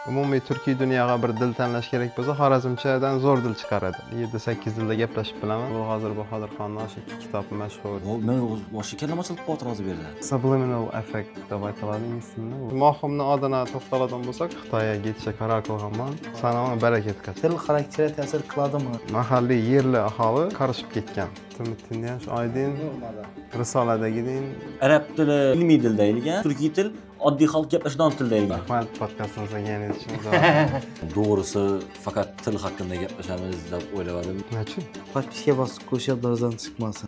umumiy turkiy dunyoga bir dil tanlash kerak bo'lsa, xorazmchadan zo'r dil chiqaradi. 7-8 tilda gaplashib bilaman. Bu hozir Bahodirxonning o'sha kitobi mashhur. Men boshqa kalima chilib qoldi hozir bu yerda. Subliminal effect deb aytiladi ingliz tilida. Mohimni odina to'xtaladigan bo'lsak, Xitoyga ketishga qaror qilganman. Sanoqni barakat qildi. Til xarakterga ta'sir qiladimi? Mahalliy yerli aholi qarishib ketgan. Timottiyan Aydin risoladagidin Arab tili ilmiy til deyilgan, turkiy til oddiy xalq gaplashadigan til deyilgan. rahmat podkastimizga kelganingiz uchun. To'g'risi faqat til haqida gaplashamiz deb o'yladim. Nechun? Podpiska bosib qo'shiqlardan chiqmasin.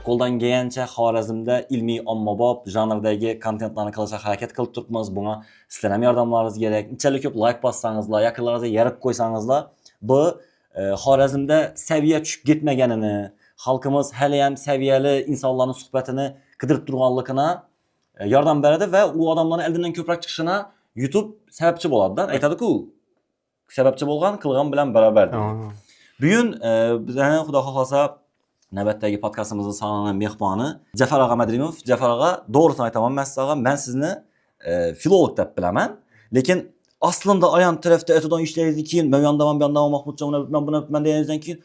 Qo'ldan kelgancha Xorazmda ilmiy ommabop janrdagi kontentlarni qilishga harakat qilib turibmiz. Bunga sizlar ham yordamlaringiz kerak. Unchalik ko'p like bossangizlar, yaqinlaringizga yarib qo'ysangizlar, bu Xorazmda saviya tushib ketmaganini, xalqimiz hali ham saviyali insonlarning suhbatini qidirib turganligini yordam beradi va u odamlarning eldidan ko'proq chiqishina YouTube sababchi bo'ladi-da. Aytadi-ku, sababchi bo'lgan qilgan bilan barobar. Bugun bizlarni xudo xolasa navbatdagi podkastimizning sonli mehmoni Jafar og'a Madrimov. Jafar og'a, to'g'risini aytaman, men sizni filolog deb bilaman, lekin aslında ayan tarafta etodan işleyizden keyin ben yandaman Mahmudcan ben deganingizdan keyin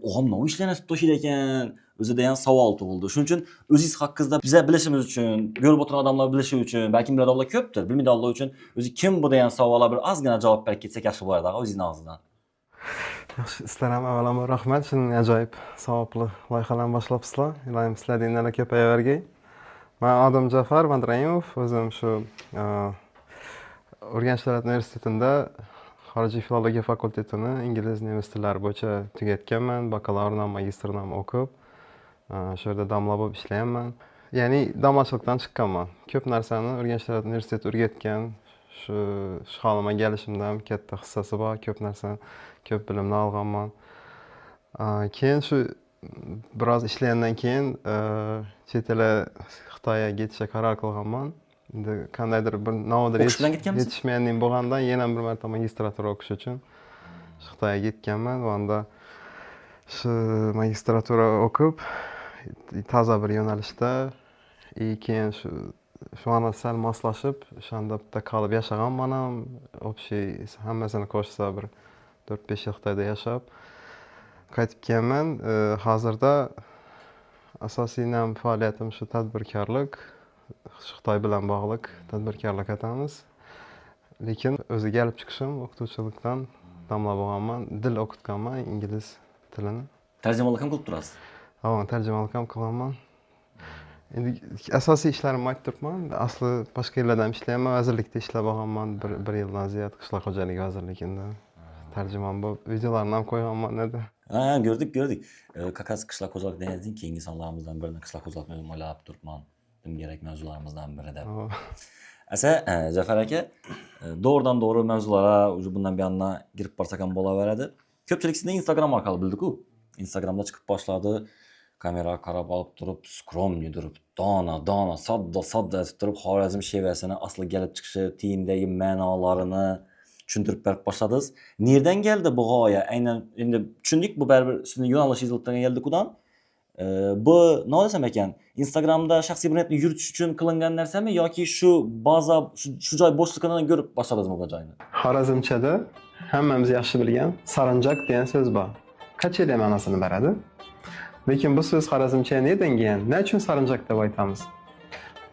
o'g'am nima ishlarni qilib to'shaydi ekan o'zi degan savol tug'ildi. Shuning uchun o'zingiz haqingizda biza bilishimiz uchun, ko'rib o'tirgan odamlar bilishi uchun, balki biladorlar ko'pdir, bilmaydiganlar uchun o'zi kim bu degan savolga bir ozgina javob berib ketsak yaxshi bo'lardi o'zingizning og'zingizdan. Yaxshi, sizlar ham avvalambor rahmat. Shunday ajoyib savobli loyihalarni boshlabsizlar. Ilohim sizlardan ko'payavergay. Men adım Jafar Madrimov, o'zim shu Urganch davlat universitetida xorijiy filologiya fakultetini ingliz nemis tillari bo'yicha tugatganman. Bakalavriam, magistrinam o'qib, shu yerda domla bo'lib ishlayapman. Ya'ni domlachilikdan chiqqanman. Ko'p narsani Urganch davlat universiteti o'rgatgan. Shu holimga kelishimdan katta hissasi bor. Ko'p narsani, ko'p bilimni olganman. Keyin shu biroz ishlagandan keyin chet el Xitoyga ketishga qaror qilganman. Endi qandaydir bir nodir yetishmaganlik bo'lgandan yana bir marta magistratura o'qish uchun Xitoyga ketganman. Unda shu magistratura o'qib toza bir yo'nalishda keyin shu ana sal moslashib o'shanda bitta qolib yashaganman ham. Общий hammasini qo'shsa bir 4-5 yil Xitoyda yashab qaytib kelganman. Hozirda asosiy faoliyatim shu tadbirkorlik. Xitoy bilan bog'liq tadbirkorlik etamiz. Lekin o'zi kelib chiqishim o'qituvchilikdan damla bo'lganman, dil o'qitganman, ingliz tilini. Tarjimonlik ham qilib turasiz? Ha, tarjimonlik ham qilaman. Endi asosiy ishlarimni aytib turibman. Asli boshqa yerlarda ham ishlayapman, vazirlikda ishlab olganman, bir yildan ziyod qishloq xo'jaligi vazirligida. Tarjimon bo'lib, videolarni ham qo'yganman edi. Ha, gördük. Kakaz qishloq xo'jaligi deganingizdan keyingi sonlarimizdan birini qishloq xo'jaligini o'ylab turibman. Kerak mavzularimizdan biri deb. Asa Jafar aka, doğrudan doğru mavzulara bundan bir yana girib borsak ham bo'laveradi. Ko'pchilik sizni Instagram orqali bildi-ku. Instagramda chiqib boshladi. Kameraga qarab olib turib, skromniy turib, dona, sodda etib turib, Xorazm shevasini asli kelib chiqishi, tiyindagi ma'nolarini tushuntirib berib boshladingiz. Nereden geldi bu g'oya? Aynan endi tushundik, bu baribir sizning yo'nalishingizdan keldi-kudan. Bu nima desam ekan, Instagramda shaxsiy brendni yuritish uchun qilingan narsami yoki shu baza shu joy bo'shligini ko'rib boshladingizmi bu joyni? Xorazmchada hammamiz yaxshi bilgan saranjak degan so'z bor. Qacheli ma'nosini beradi. Lekin bu so'z xorazmchaga nerdan kelgan? Nima uchun saranjak deb aytamiz?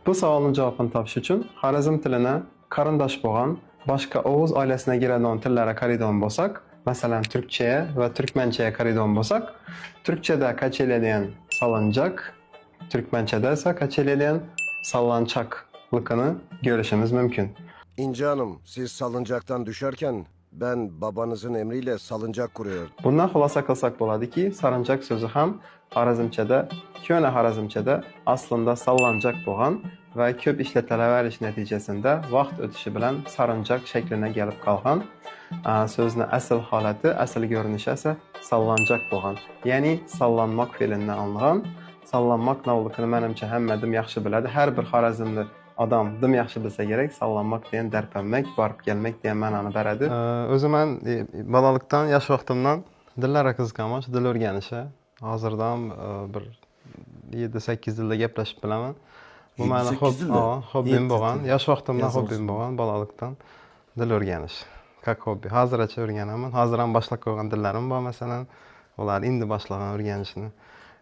Bu savolning javobini topish uchun xorazm tilini qarindosh bo'lgan boshqa o'g'iz oilasiga kiradigan tillarga qaraydigan bo'lsak, masalan turkcha va turkmanchaga qaraydigan bo'lsak, turkchada qacheli degan salanjak, turkmanchada esa qacheli degan salanchaklıkını görüşümüz mümkün. İnce Hanım, siz salıncaktan düşerken ben babanızın emriyle salıncak kuruyordum. Bundan xulasa qilsak bo'ladi ki, saranjak sözü ham Xorazmchada, ko'na Xorazmchada aslında salanjak bo'lgan va ko'p ishlatilaverish natijasida vaqt o'tishi bilan saranjak shakliga kelib qolgan. So'zni asl holati, asl ko'rinishi esa sallanjak bo'lgan. Ya'ni sallanmoq fe'lidan olingan. Sallanmoq navligini menimcha hammadim yaxshi biladi. Har bir Xorazmli odam dim yaxshi bilsa kerak, sallanmoq degan darpanmak, borib kelmak degan ma'noni beradi. O'zim men bolalikdan, yosh vaqtimdan dillarga qiziqaman, shu dil o'rganishi. Hozirda ham bir 7-8 tilda gaplashib bilaman. Bu meni 7-8 yilda? hobbim bo'lgan. Yosh vaqtimdan Yoz hobbim bo'lgan, bolalikdan dil o'rganish. Как hobbi. Hozircha o'rganaman. Hozir ham boshlab qo'ygan dillarim bor masalan. Ular endi boshlagan o'rganishni.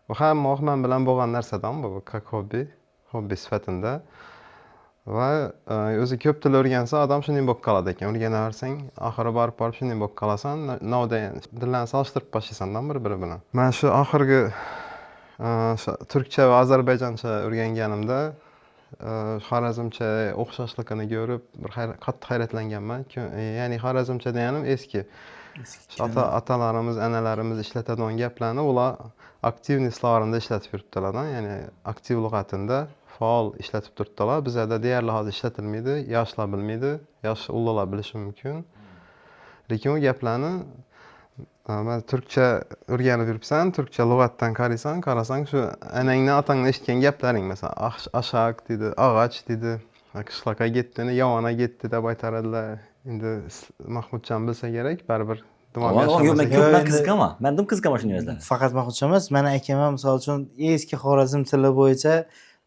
Bu hamma men bilan bo'lgan narsadan bu как hobbi sifatida. Va o'zi ko'p til o'rgansa odam shunday bo'lib qoladi ekan. O'rganaversang, oxiri borib shunday bo'lib qolasan. Navda dillarni solishtirib boshlaysandan bir-biri bilan. Men shu oxirgi turkcha va ozarbayjoncha o'rganganimda xorazmcha o'xshashligini ko'rib bir qattiq hayratlanganman. Ya'ni xorazmcha deganim eski. Atalarimiz, analarimiz ishlatadigan gaplarni ular aktivniy slovlarida ishlatib yuribdilar. Ya'ni aktiv lug'atida faol ishlatib turibdilar. Bizda deyarli hozir ishlatilmaydi, yoshlar bilmaydi, yosh ulug'lar bilishi mumkin. Lekin u gaplarni men turkcha o'rganib yuribsan, turkcha lug'atdan qarasang shu anangdan otangdan eshitgan gaplaring, masalan, ashaq dedi, og'ach dedi, qishloqqa ketdini, yovona ketdi deb aytaradilar. Endi Mahmudjon bilsa kerak, baribir Yo'q, men ko'pdan qiziqaman. Men dim qiziqaman shunday o'zdan. Faqat Mahmudjon emas, meni akam ham misol uchun eski Xorazm tili bo'yicha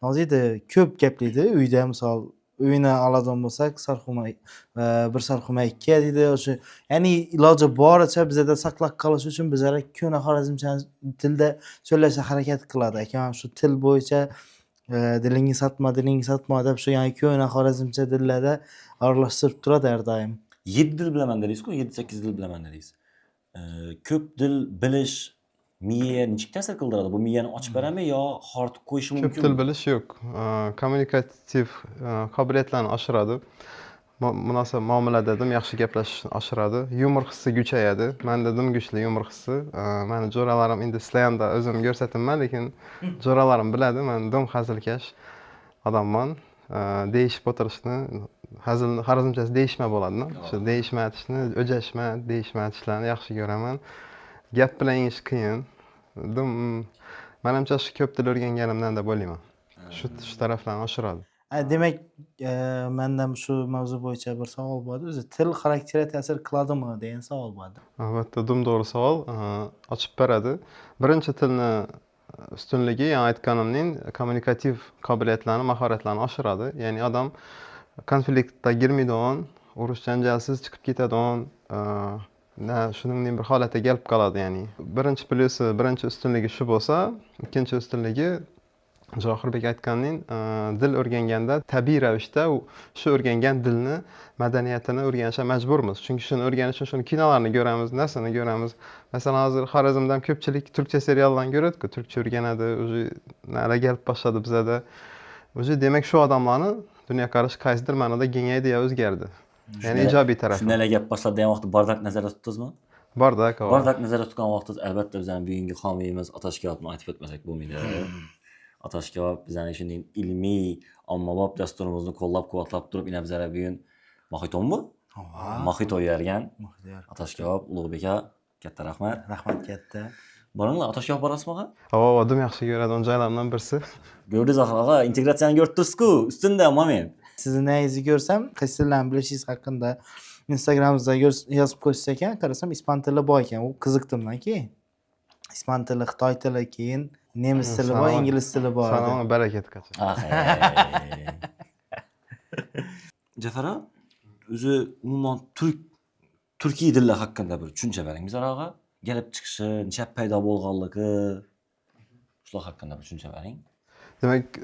noziydi ko'p gaplaydi. Uyda misol uyini oladigan bo'lsak, sarxuma bir sarxuma 2 deydi. O'sha ya'ni iloji boricha bizda saqlab qolish uchun bizlar ko'na xorazmcha tilda so'zlashga harakat qiladi. Akam ham shu til bo'yicha dilingiz satma deb shu ya'ni ko'na xorazmcha dillarda aralashtirib turadi har doim. 7 dil bilaman dedingiz-ku, 7-8 dil bilaman dedingiz. Ko'p dil bilish miyaga nechik ta'sir qildiradi? Bu miyani ochib berami yo xoritib qo'yishi mumkin? Ko'p til bilish yo'q. Kommunikativ qobiliyatlarni oshiradi. Munosib muomala dedim, yaxshi gaplashishni oshiradi. Yumor hissi kuchayadi. Menda dim kuchli yumor hissi. Meni jo'ralarim endi sizlarda o'zim ko'rsataman, lekin jo'ralarim biladi. Men dim hazilkash odamman. Deyishib o'tirishni, hazilni xorazmchasi deyishma bo'ladi. Shu deyishma aytishni, o'jashma, deyishma aytishlarni yaxshi ko'raman. Gap bilan ish qiyin. Menimcha shu ko'p til o'rganganimdan deb o'ylayman. Shu taraflarni oshiradi. Demak, mendan shu mavzu bo'yicha bir savol bor. O'zi til xarakterga ta'sir qiladimi degan savol bor. Albatta, to'g'ri savol. Ochib beradi. Birinchi tilni ustunligi, ya'ni aytganimning kommunikativ qobiliyatlarini, mahoratlarini oshiradi. Ya'ni odam konfliktga girmaydigan, urush janjalsiz chiqib ketadigan, shuningdek bir holatga kelib qoladi. Ya'ni birinchi plyusi, birinchi ustunligi shu bo'lsa, ikkinchi ustunligi Johirbek aytganning dil o'rganganda tabiiy ravishda shu o'rgangan dilni, madaniyatini o'rganishga majburmiz. Chunki shuni o'rganish uchun shuni kinolarni ko'ramiz, narsani ko'ramiz. Masalan, hozir Xorazmdan ko'pchilik turkcha seriallarni ko'radi-ku, turkcha o'rganadi, o'zi nara kelib boshladi bizada. O'zi demak shu odamlarni dunyoqarashi qaysidir ma'noda kengaydi yo o'zgardi. Ya'ni ijobiy tarafi. Shunday gap boshladi degan vaqtda bardak nazarda tutdingizmi? Bardak. Bardak nazarda tutgan vaqtingiz albatta bizning bugungi homiyimiz Otashkabni aytib o'tmasak bo'lmaydi. Otashkab bizning shunday ilmiy, ommabop dasturimizni qo'llab-quvvatlab turib, ina bizlar bugun Mohitonmi? Mohito yergan. Otashkab, Ulug'bek aka, katta rahmat. Rahmat katta. Boringlar, Otashkab borasizmi? Odim yaxshi ko'radigan joylardan birisi. Gördingiz aka, integratsiyani ko'rib tursiz-ku, ustunda moment. Sizni nangizni ko'rsam, qaysi tillarni bilishingiz haqida Instagramimizda yozib qo'ysiz ekan, qarasam ispan tili bor ekan. U qiziqdimki. Ispan tili, Xitoy tili, keyin nemis tili bor, ingliz tili bor. Salom, barakat qachon. Jafar aka, o'zi umuman turkiy tillar haqida bir tushuncha bering. Bizlar aka, kelib chiqishi, necha paydo bo'lganligi, shular haqida bir tushuncha bering. Demak,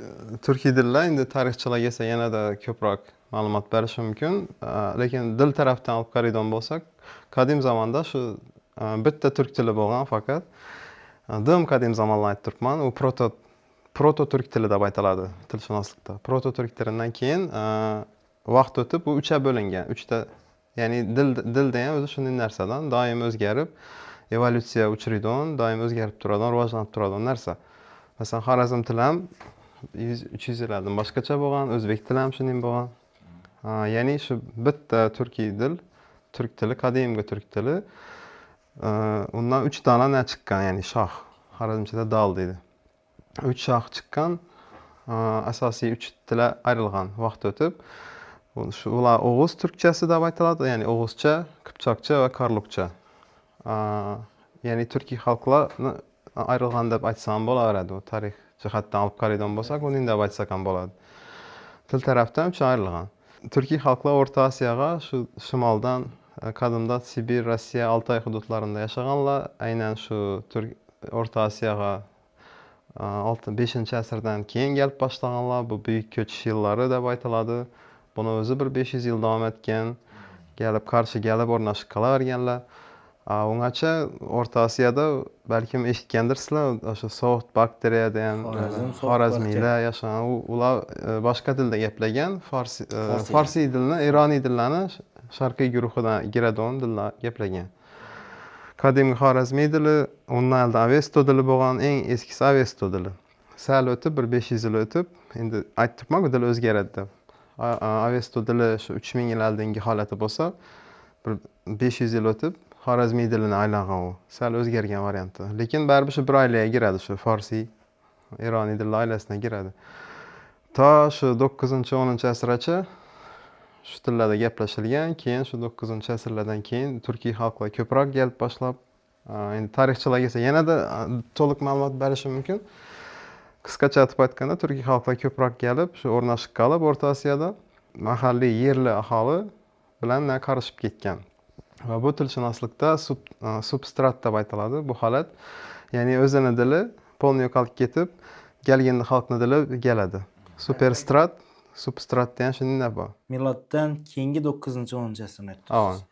turkiy tillar endi tarixchilarga esa yanada ko'proq ma'lumot berishi mumkin. Lekin dil tarafdan olib qaraydigan bo'lsak, qadim zamonda shu bitta turk tili bo'lgan faqat. Dim qadim zamonlar aytib turibman. U proto turk tili deb aytiladi tilshunoslikda. Proto turk tilidan keyin vaqt o'tib u 3 ga bo'lingan. 3 ta, ya'ni dil degan o'zi shunday narsadan doim o'zgarib, evolyutsiya uchraydigan, doim o'zgarib turadigan, rivojlanib turadigan narsa. Masalan, Xorazm tili ham 300 yillardan boshqacha bo'lgan, o'zbek tili ham shunday bo'lgan. Ya'ni shu bitta turkiy dil, turk tili, qadimgi turk tili. Undan 3 dona chiqqan, ya'ni shoh. Xorazmchada dal deydi. 3 shoh chiqqan, asosiy 3 tilga ayrilgan vaqt o'tib, ular O'g'iz turkchasi deb aytiladi, ya'ni O'g'izcha, Qipchoqcha va Karlukcha. Ya'ni turkiy xalqlarni ayrilgan deb aytsam bo'laveradi. U tarix jihatdan olib qaraydigan bo'lsak, uning deb aytsak ham bo'ladi. til tarafdan uch ayrilgan. Turkiy xalqlar O'rta Osiyoga shu shimoldan qadimda Sibir, Rossiya, Altay hududlarında yaşaganlar. Aynan shu O'rta Osiyoga 5 asrdan keyin kelib boshlaganlar. Bu buyuk ko'chish yillari deb aytiladi. Buni o'zi bir 500 yil davom etgan. Qarshi kelib o'rnashib qolaverganlar. Ungacha O'rta Osiyoda balkim eshitgandirsizlar, o'sha sovuq bakteriya degan xorazmiylar yashagan. Ular boshqa tilda gaplagan, farsiy tilni, ironiy tillarni sharqiy guruhidan giradigan tillar gaplagan. Qadimgi xorazmiy tili, undan oldin Avesto tili bo'lgan, eng eskisi Avesto tili. Sal o'tib, bir 500 yil o'tib, endi aytibman-ku dil o'zgaradi deb. Avesto tili shu 3000 yil oldingi holati bo'lsa, bir 500 yil o'tib xorazmiy tilini aylangan u. Sal o'zgargan varianti. Lekin baribir shu bir oilaga kiradi, shu farsiy, ironiy tillar oilasiga kiradi. To shu 9-10-asrgacha shu tillarda gaplashilgan. Keyin shu 9-asrlardan keyin turkiy xalqlar ko'proq kelib boshlab, endi tarixchilarga esa yanada to'liq ma'lumot berishi mumkin. Qisqacha aytib aytganda, turkiy xalqlar ko'proq kelib, shu o'rnashib qolib O'rta Osiyoda mahalliy yerli aholi bilan qarishib ketgan. Va bu tilshunoslikda substrat deb aytiladi bu holat. Ya'ni o'zini dili polni yo'qolib ketib, kelganda xalqning dili keladi. Superstrat, substrat degan shunday bor. Miloddan keyingi 9-10-asrni aytdingiz.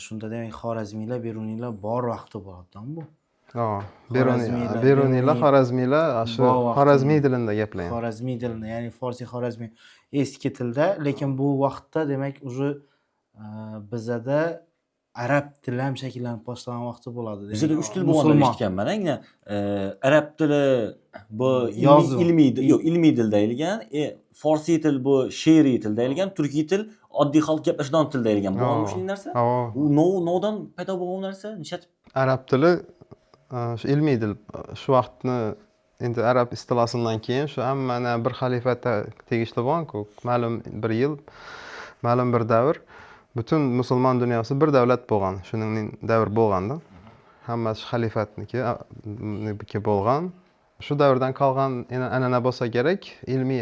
Shunda demak xorazmiylar, beruniylar bor vaqti bo'ladi bu. Beruniylar, xorazmiylar shu xorazmiy tilida gaplaydi. Xorazmiy tilida, ya'ni farsiy xorazmiy eski tilda, lekin bu vaqtda demak уже bizada arab tili ham shakllanib boshlagan vaqti bo'ladi. Bizda 3 til bo'lganini eshitganman. Ayni arab tili bu ilmiy til deyilgan, farsiy til bu she'riy til deyilgan, turkiy til oddiy xalq gaplashadigan til deyilgan. Bu ham shunday narsa? U nodan paydo bo'lgan narsa? Nishatib? Arab tili shu ilmiy til. Shu vaqtni endi arab istilosidan keyin shu hamma bir xalifatga tegishli bo'lgan-ku, ma'lum bir yil, ma'lum bir davr butun musulmon dunyosi bir davlat bo'lgan. Shuning davr bo'lganda hammasi xalifatniki bo'lgan. Shu davrdan qolgan an'ana bo'lsa kerak,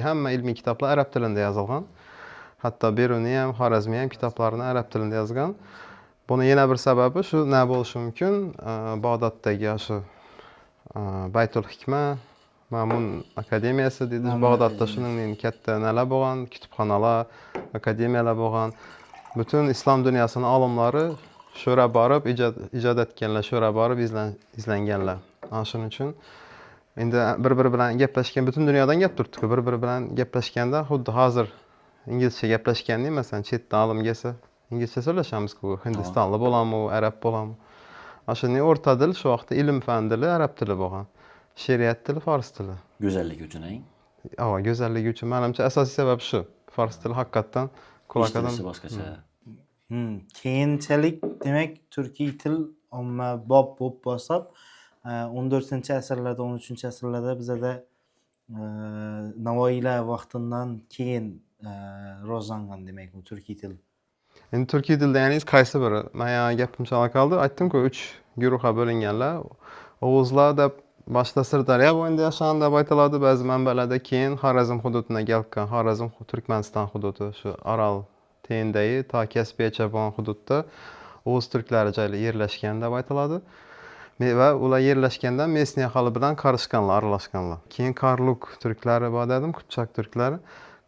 hamma ilmiy kitoblar arab tilida yozilgan. Hatto Beruniy ham, Xorazmiy ham kitoblarini arab tilida yozgan. Buni yana bir sababi shu bo'lishi mumkin. Bag'doddagi shu Baytul Hikma Ma'mun akademiyasi deydi. Bag'dodda shuningdek katta nalar bo'lgan, kutubxonalar, akademiyalar bo'lgan. Butun islom dunyosining olimlari sho'ra borib ijod etganlar, sho'ra borib izlanganlar. Shuning uchun endi bir-biri bilan gaplashgan, butun dunyodan gap turibdi-ku. Bir-biri bilan gaplashganda xuddi hozir inglizcha gaplashgandek, masalan, chetdan olim kelsa, inglizcha so'rashamiz-ku. Hindistonli bo'ladimi, arab bo'ladimi? Shunday o'rta dil shu vaqtda ilm fan dili arab tili bo'lgan. Shariat tili fors tili. Go'zallik uchun, go'zallik uchun menimcha asosiy sabab shu. Fors tili haqiqatan quloqdan boshqacha. Keyinchalik demak turkiy til ommabop bo'lib boshlab 14-asrlarda, 13-asrlarda bizada Navoiylar vaqtidan keyin rivojlangan demak bu turkiy til. Endi turkiy til deganingiz qaysi biri? Men yana gapim chala qoldi. Aytdim-ku, 3 guruhga bo'linganlar. O'g'uzlar deb boshida Sirdaryo bo'yida yashagan deb aytiladi ba'zi manbalarda. Keyin Xorazm hududidan kelgan, Xorazm Turkmaniston hududi, shu Aral tengdagi to Kaspiyacha bo'lgan hududda o'g'uz turklari yerlashgan deb aytiladi. Va ular yerlashganda mesniy aholi bilan qarishganlar, aralashganlar. Keyin Karluk turklari bor dedim, Qipchoq turklari.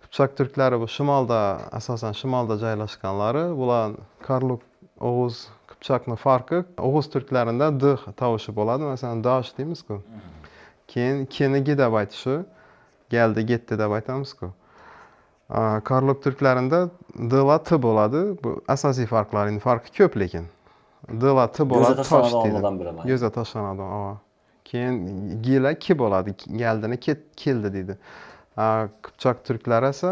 Qipchoq turklari bu shimolda, asosan shimolda joylashganlari. Bular Karluk, O'g'uz, Qipchoqning farqi O'g'uz turklarida d tovushi bo'ladi. Masalan, dosh deymiz-ku. Keyin kenigi deb aytishi, geldi, getdi deb aytamiz-ku. Karluk turklarida d-la t bo'ladi. Bu asosiy farqlar, endi farqi ko'p lekin. D-la t bo'ladi, tosh deydi. Gözə tashlanadi. Keyin gila ki bo'ladi. Geldini keldi deydi. Qipchoq turklari esa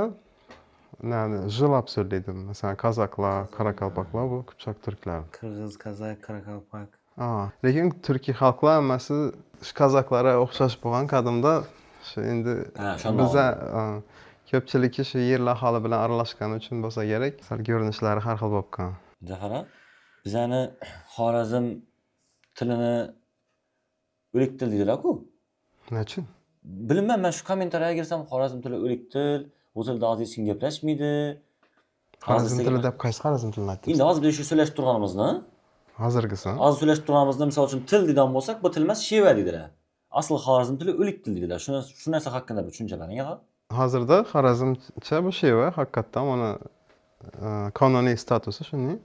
jilab so'zlaydi. Masalan, Kazaklar, Karakalpaklar bu Qipchoq turklari. Qirg'iz, Kazak, Karakalpak. Lekin turkiy xalqlar hammasi Kazaklarga o'xshash bo'lgan qadimda shu endi biza ko'pchiligi shu yerlar aholi bilan aralashgani uchun bo'lsa kerak, sal ko'rinishlari har xil bo'lib qolgan. Jafar, bizani Xorazm tilini o'lik til deydilar-ku. Nechun? Bilmayman, men shu kommentariyaga girsam Xorazm tili o'lik til, bu tilde az için gepleşmiydi. Xorazm tili deb qaysi Xorazm tilini aytyapsiz? Endi hozir shu söyleshib turganimizni, Hozirgisi. hozir söyleshib turganimizda misol uchun til degan bo'lsak, bu til emas sheva deydilar. Asl Xorazm tili o'lik til deydilar. Shu narsa haqida bir tushuncha bering, ha? Hozirda Xorazmcha bu sheva haqiqatdan uni qonuniy statusi shunday.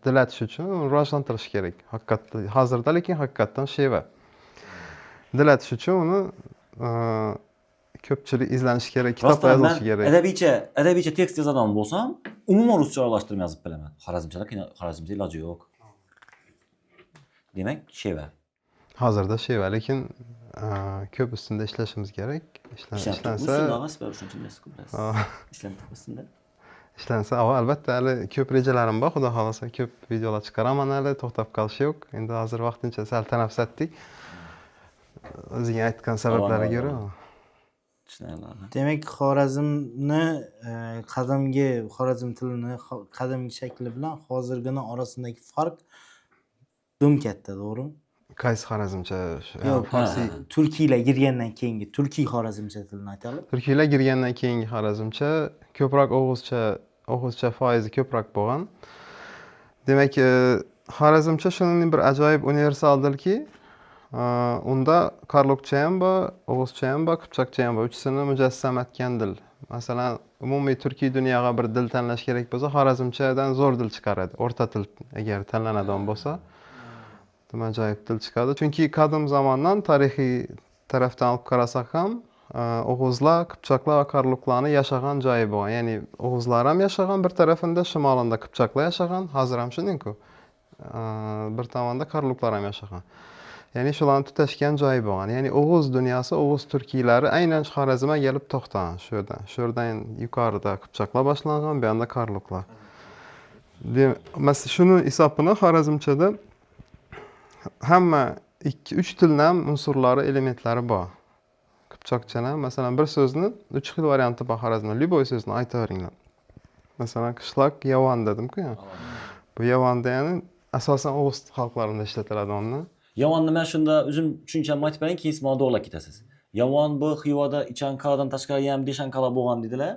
Dil atish uchun uni rivojlantirish kerak. Haqiqatda hozirda lekin haqiqatdan sheva. Dil atish uchun uni ko'pchilik izlanishi kerak, kitob Rostdan men yozilishi kerak. adabiycha tekst yozadigan bo'lsam, umuman ruscha aralashtirib yozib bilaman. Xorazmcha iloji yo'q. Demak, sheva. Hozirda sheva, lekin ko'p ustida ishlashimiz kerak. Ishlansa, ishlansa, albatta hali ko'p rejalarim bor, xudo xolasa ko'p videolar chiqaraman hali, to'xtab qolish yo'q. Endi hozir vaqtincha sal tanaffusatdik. O'zing aytgan sabablariga ko'ra. Demak, Xorazmni qadimgi Xorazm tilini qadimgi shakli bilan hozirgini orasındagi farq dum katta, to'g'rimi? Qaysi Xorazmcha? Yo'q, Farsi. Turkiylar girgandan keyingi Turkiy Xorazmcha tilini aytaylik. Turkiylar girgandan keyingi Xorazmcha ko'proq O'g'uzcha foizi ko'proq bo'lgan. Demak, Xorazmcha shuningdek bir ajoyib universal dilki, unda Qarluqcha ham bor, O'g'uzcha ham bor, Qipchoqcha ham bor. Uchisini mujassam etgan dil. Masalan, umumiy turkiy dunyoga bir dil tanlash kerak bo'lsa, Xorazmchadan zo'r dil chiqaradi. O'rta til agar tanlanadigan bo'lsa, ajoyib dil chiqadi. Chunki qadim zamondan tarixiy tarafdan olib qarasak ham, O'g'uzlar, Qipchoqlar va Qarluqlarni yashagan joyi bo'lgan. Ya'ni O'g'uzlar ham yashagan bir tarafida, shimolida Qipchoqlar yashagan, hozir ham shunday-ku. Bir tomonda Qarluqlar ham yashagan. Ya'ni shularni tutashgan joyi bo'lgan. Ya'ni O'g'uz dunyosi, O'g'uz turkiylari aynan Xorazmga kelib to'xtagan shu yerdan. Shu yerdan yuqorida Qipchoqlar boshlangan, bu yerda Qarluqlar. Masalan, shuni hisobini Xorazmchada hamma 2-3 tildan unsurlari, elementlari bor. Qipchoqchadan masalan bir so'zni 3 xil varianti bor Xorazmda. Любой so'zni aytaveringlar. Masalan, qishloq Yavan dedim-ku. Bu Yavanda ya'ni asosan O'g'uz xalqlarida ishlatiladi uni. Yavan nima shunda o'zim tushunchamni aytib bering, keyin siz menga to'g'rilab ketasiz. Yavan bu Xivada Ichankaladan tashqari ham Deshankala bo'lgan dedilar.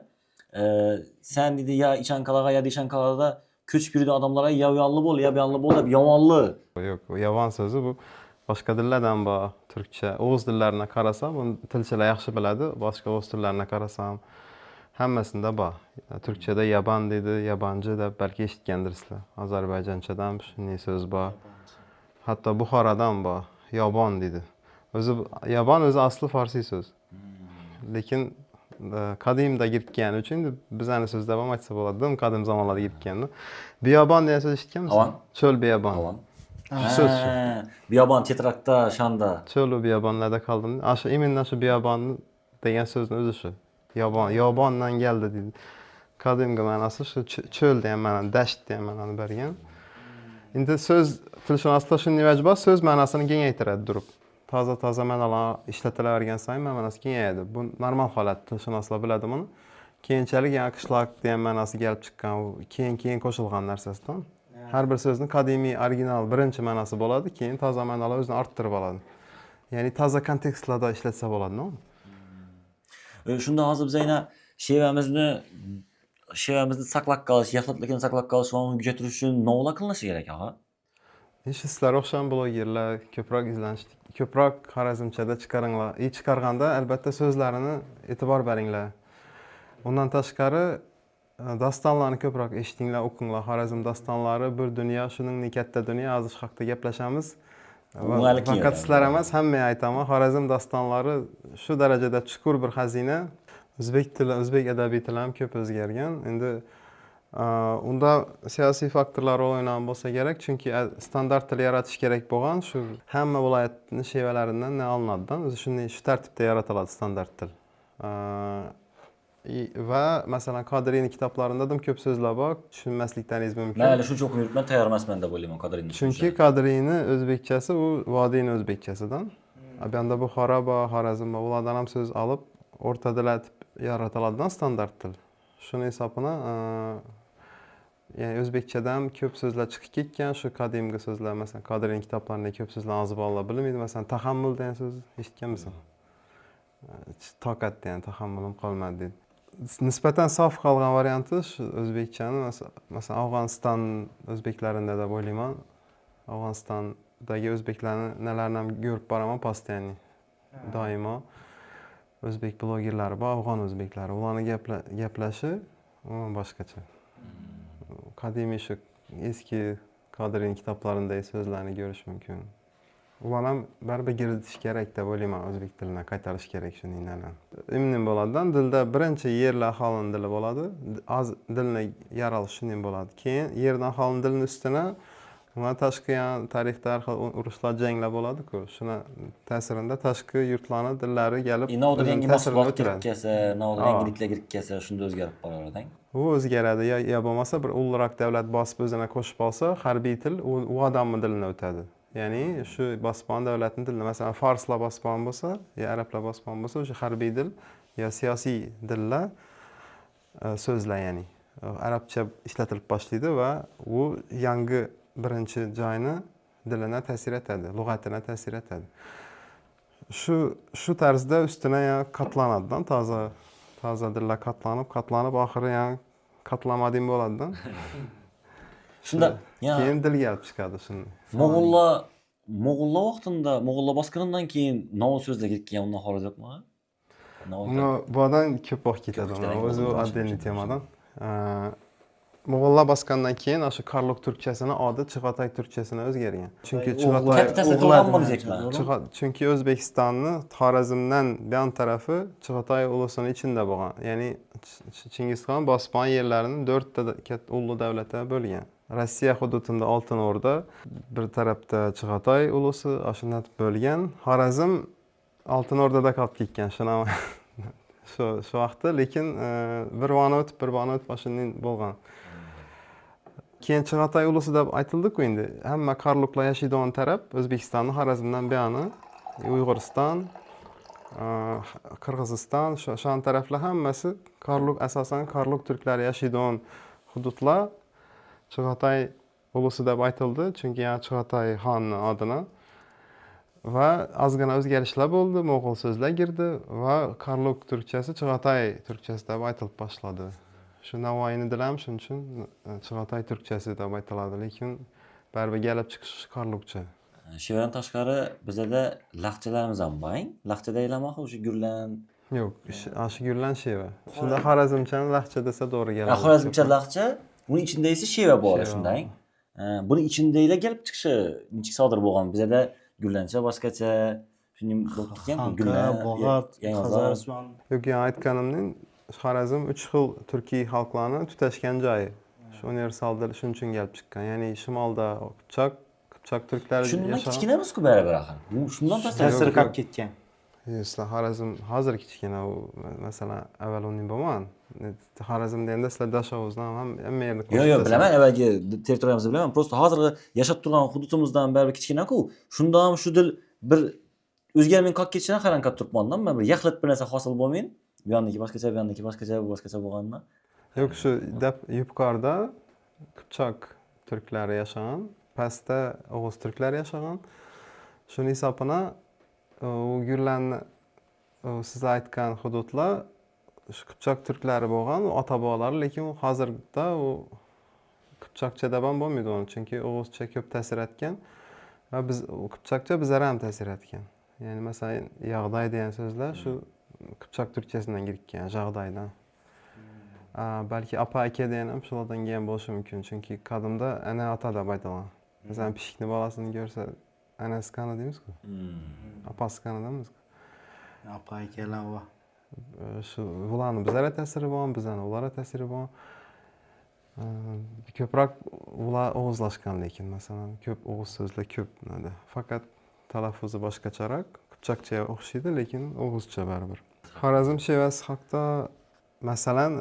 Sen dedi ya Ichankalaga ya Deshankalada ko'chib yurgan odamlarga Yavanlı bo'l, Yavanlı bo'l deb Yavanlı. Yo'q, bu Yavan so'zi bu boshqa dillardan bor. Turkcha, O'g'uz dillariga qarasam, buni tilchilar yaxshi biladi. Boshqa O'g'uz tillariga qarasam, hammasida bor. Turkchada yaban dedi, yabanchi deb balki eshitgandirsizlar. Ozarbayjonchadan shunday so'z bor. Hatto Buxorodan bor. Yobon dedi. Yobon o'zi asli farsiy so'z. Lekin qadimda girgani uchun bizani so'zda ham aytsa bo'ladi. Qadim zamonlarda girganda. Biyobon degan so'z eshitganmisiz? Cho'l biyobon. So'z. Biyobon tetrakda, shanda. Cho'l biyobonlarda qoldim. Shu imindan shu biyobon degan so'zni o'zi shu. Yobondan keldi dedi. Qadimgi ma'nosi shu cho'l degan ma'no, dasht degan ma'noni bergan. Endi so'z tilshunoslar shunday vajh bor, so'z ma'nosini kengaytiradi turib. Toza ma'nolar ishlatilavergan sayin ma'nosi kengayadi. Bu normal holat, tilshunoslar biladi buni. Keyinchalik yana qishloq degan ma'nosi kelib chiqqan, keyin qo'shilgan narsasidan. Har bir so'zning qadimiy, original birinchi ma'nosi bo'ladi, keyin toza ma'nolar o'zini orttirib oladi. Ya'ni toza kontekstlarda ishlatsa bo'ladi, no? Shunda hozir biz yana shevamizni saqlab qolish, yaxlitligini saqlab qolish va uni kuchaytirish uchun nima qilinishi kerak, ha? Sizlar o'xshagan blogerlar ko'proq izlanishdik. Ko'proq Xorazmchada chiqaringlar. Chiqarganda albatta so'zlarini e'tibor beringlar. Undan tashqari dastonlarni ko'proq eshitinglar, o'qinglar. Xorazm dastonlari bir dunyo, shuningdek katta dunyo, hozir shu haqida gaplashamiz. Faqat sizlar emas, hammaga aytaman, Xorazm dastonlari shu darajada chuqur bir xazina. O'zbek tili, o'zbek adabiy tili ham ko'p o'zgargan. Endi unda siyosiy faktorlar o'ynagan bo'lsa kerak, chunki standart til yaratish kerak bo'lgan, shu hamma viloyatning shevalaridan olinadidan, o'zi shu tartibda yaratiladi standart til. Va masalan Qodiriyning kitoblarida ham ko'p so'zlar bor, tushunmasliklaringiz mumkin. Men hali shuncha o'qib yuribman, tayyor emasman deb o'ylayman Qodiriyni. Chunki Qodiriyning o'zbekchasi u vodiyning o'zbekchasidan. Bu yerda Buxoro bor, Xorazm bor, ulardan ham so'z olib o'rtadilatib yaratiladigan standart til. Shuni hisobini ya'ni o'zbekchadan ko'p so'zlar chiqib ketgan, shu qadimgi so'zlar, masalan, Qodiriyning kitoblarida ko'p so'zlar hozir bolalar bilmaydi. Masalan, tahammul degan so'z eshitganmisan? toqat yani tahammulim qolmadi deydi. Nisbatan sof qolgan varianti shu o'zbekchani masalan Afg'oniston o'zbeklarida deb o'ylayman. Afg'onistondagi o'zbeklarni nelarni ham ko'rib boraman постоянно. Doimo o'zbek blogerlari bor, afg'on o'zbeklari. Ularni gaplashi umuman boshqacha. Qadimiy shu eski Qodiriyning kitoblarindagi so'zlarni ko'rish mumkin. Ular ham baribir kiritish kerak deb o'ylayman, o'zbek tilini qaytarish kerak shuning Imnin bo'ladidan dilda birinchi yerli aholini dili bo'ladi. Az dilni yaralish shuning bo'ladi. Keyin yerdan aholini dilini ustuna Buna tashqi tarixda har xil urushlar, janglar bo'ladi-ku. Shuna ta'sirida tashqi yurtlarning dillari kelib Navodir yangi ta'sirini mahsulot o'tiradi. kirib kelsa, Navodir yangiliklar kirib kelsa, shunda o'zgarib boraveradi. U o'zgaradi. Ya bo'lmasa bir ulug'roq davlat bosib o'zini qo'shib olsa, harbiy til u odamning dilini o'tadi. Ya'ni shu bosbon davlatning tilini, masalan, farslar bosbon bo'lsa, yo arablar bosbon bo'lsa, o'sha harbiy dil yo siyosiy dillar so'zlar, ya'ni arabcha ishlatilib boshlaydi va u yangi birinchi joyni dilini ta'sir etadi, lug'atini ta'sir etadi. Shu tarzda ustuna qatlanadidan toza dillar qatlanib oxiri qatlamading bo'ladidan. Shunda keyin dilga kelib chiqadi shuni. Mo'g'ullar vaqtida, Mo'g'ullar bosqinidan keyin Navoiy so'zlar kirib kelgan, undan xorij yo'qmi? Budan ko'p vaqt ketadi. O'zi отдельный temadan. Mo'g'ullar bosgandan keyin o'sha Karluk turkchasini odi Chig'atoy turkchasini o'zgargan. Chunki O'zbekistonni Xorazmdan buyon tarafi Chig'atoy ulusini ichida bo'lgan. Ya'ni Chingizxon bosgan yerlarini 4 ta katta ulug' davlatga bo'lgan. Rossiya hududida Oltin O'rda, bir tarafda Chig'atoy ulusi ashunday bo'lgan. Xorazm Oltin O'rdada qolib ketgan. Shu vaqtda, lekin bir vaqt o'tib shunday bo'lgan. Keyin Chig'atoy ulusi deb aytildi-ku endi. Hamma Karluklar yashaydigan taraf O'zbekistonning Xorazmdan buyoni, Uyg'uriston, Qirg'iziston, shu taraflar hammasi Karluk, asosan Karluk turklari yashaydigan hududlar Chig'atoy ulusi deb aytildi, chunki Chig'atoy xonning adini. Va ozgina o'zgarishlar bo'ldi, mo'g'ul so'zlar kirdi va Karluk turkchasi Chig'atoy turkchasi deb aytilib boshladi. Shu Navoiyni dilam shuning uchun Chig'atoy turkchasi deb aytiladi, lekin baribir kelib chiqish Karlukcha. Shevadan tashqari bizda laqchalarimiz ham bor. Laqcha deyilmoq o'sha Gurlan. Yo'q, shu Gurlan sheva. Shunda Xorazmchani laqcha desa to'g'ri keladi. Xorazmcha laqcha, uning ichida esa sheva bor shunday. Buni ichindaglar kelib chiqishi nechik sodir bo'lgan? Bizda Gurlancha boshqacha, shuning bo'lgan Gurlan, Bog'ot, Qozog'iston. Yo'q, aytganimning Xorazm 3 xil turkiy xalqlarni tutashgan joyi. Shu universal dil shuning uchun kelib chiqqan. Ya'ni shimolda Qipchoq turklari yashagan. Shundan kichkinamiz-ku baribir axir. Bu shundan ta'sir qilib ketgan. Sizlar Xorazm hozir kichkina, masalan, avval uning bo'lgan. Xorazmda endi sizlar Dashovuzdan hamma yerni ko'rasiz. Yo'q, bilaman, avvalgi territoriyamizni bilaman. Prosta hozirgi yashab turgan hududimizdan baribir kichkina-ku. Shunda ham shu dil bir o'zgarmay qolib ketishini harakat turibmandan, men bir yaxlit bir narsa hosil bo'lmayin. Bu yonniki boshqacha, bu yonniki boshqacha, bu boshqacha bo'lgandan. Yo'q, shu yuqorida Qipchoq turklari yashagan, pastda O'g'iz turklari yashagan. Shuni hisobina u Gurlanni siz aytgan hududlar shu Qipchoq turklari bo'lgan, ota-bobolar, lekin hozirda u Qipchoqcha deb ham bo'lmaydi uni, chunki O'g'izcha ko'p ta'sir etgan va biz Qipchoqcha bizlar ham ta'sir etgan. Ya'ni masalan, yog'day degan so'zlar shu Qipchoq turkchasidan kirgan, jag'daydan. Balki apa-aka degan ham shulardan kelgan bo'lishi mumkin, chunki qadimda ana ota deb aytilgan. Masalan, pishikni bolasini ko'rsa, anasi qani deymiz-ku. Apasi qani deymiz-ku. Apa-akalar va shu ularni bizlarga ta'siri bor, bizlarni ularga ta'siri bor. Ko'proq ular o'g'izlashgan, lekin masalan, ko'p o'g'iz so'zlar ko'p nada. Faqat talaffuzi boshqacharoq, Qipchoqchaga o'xshaydi, lekin o'g'izcha baribir. Xorazm shevasi haqida masalan,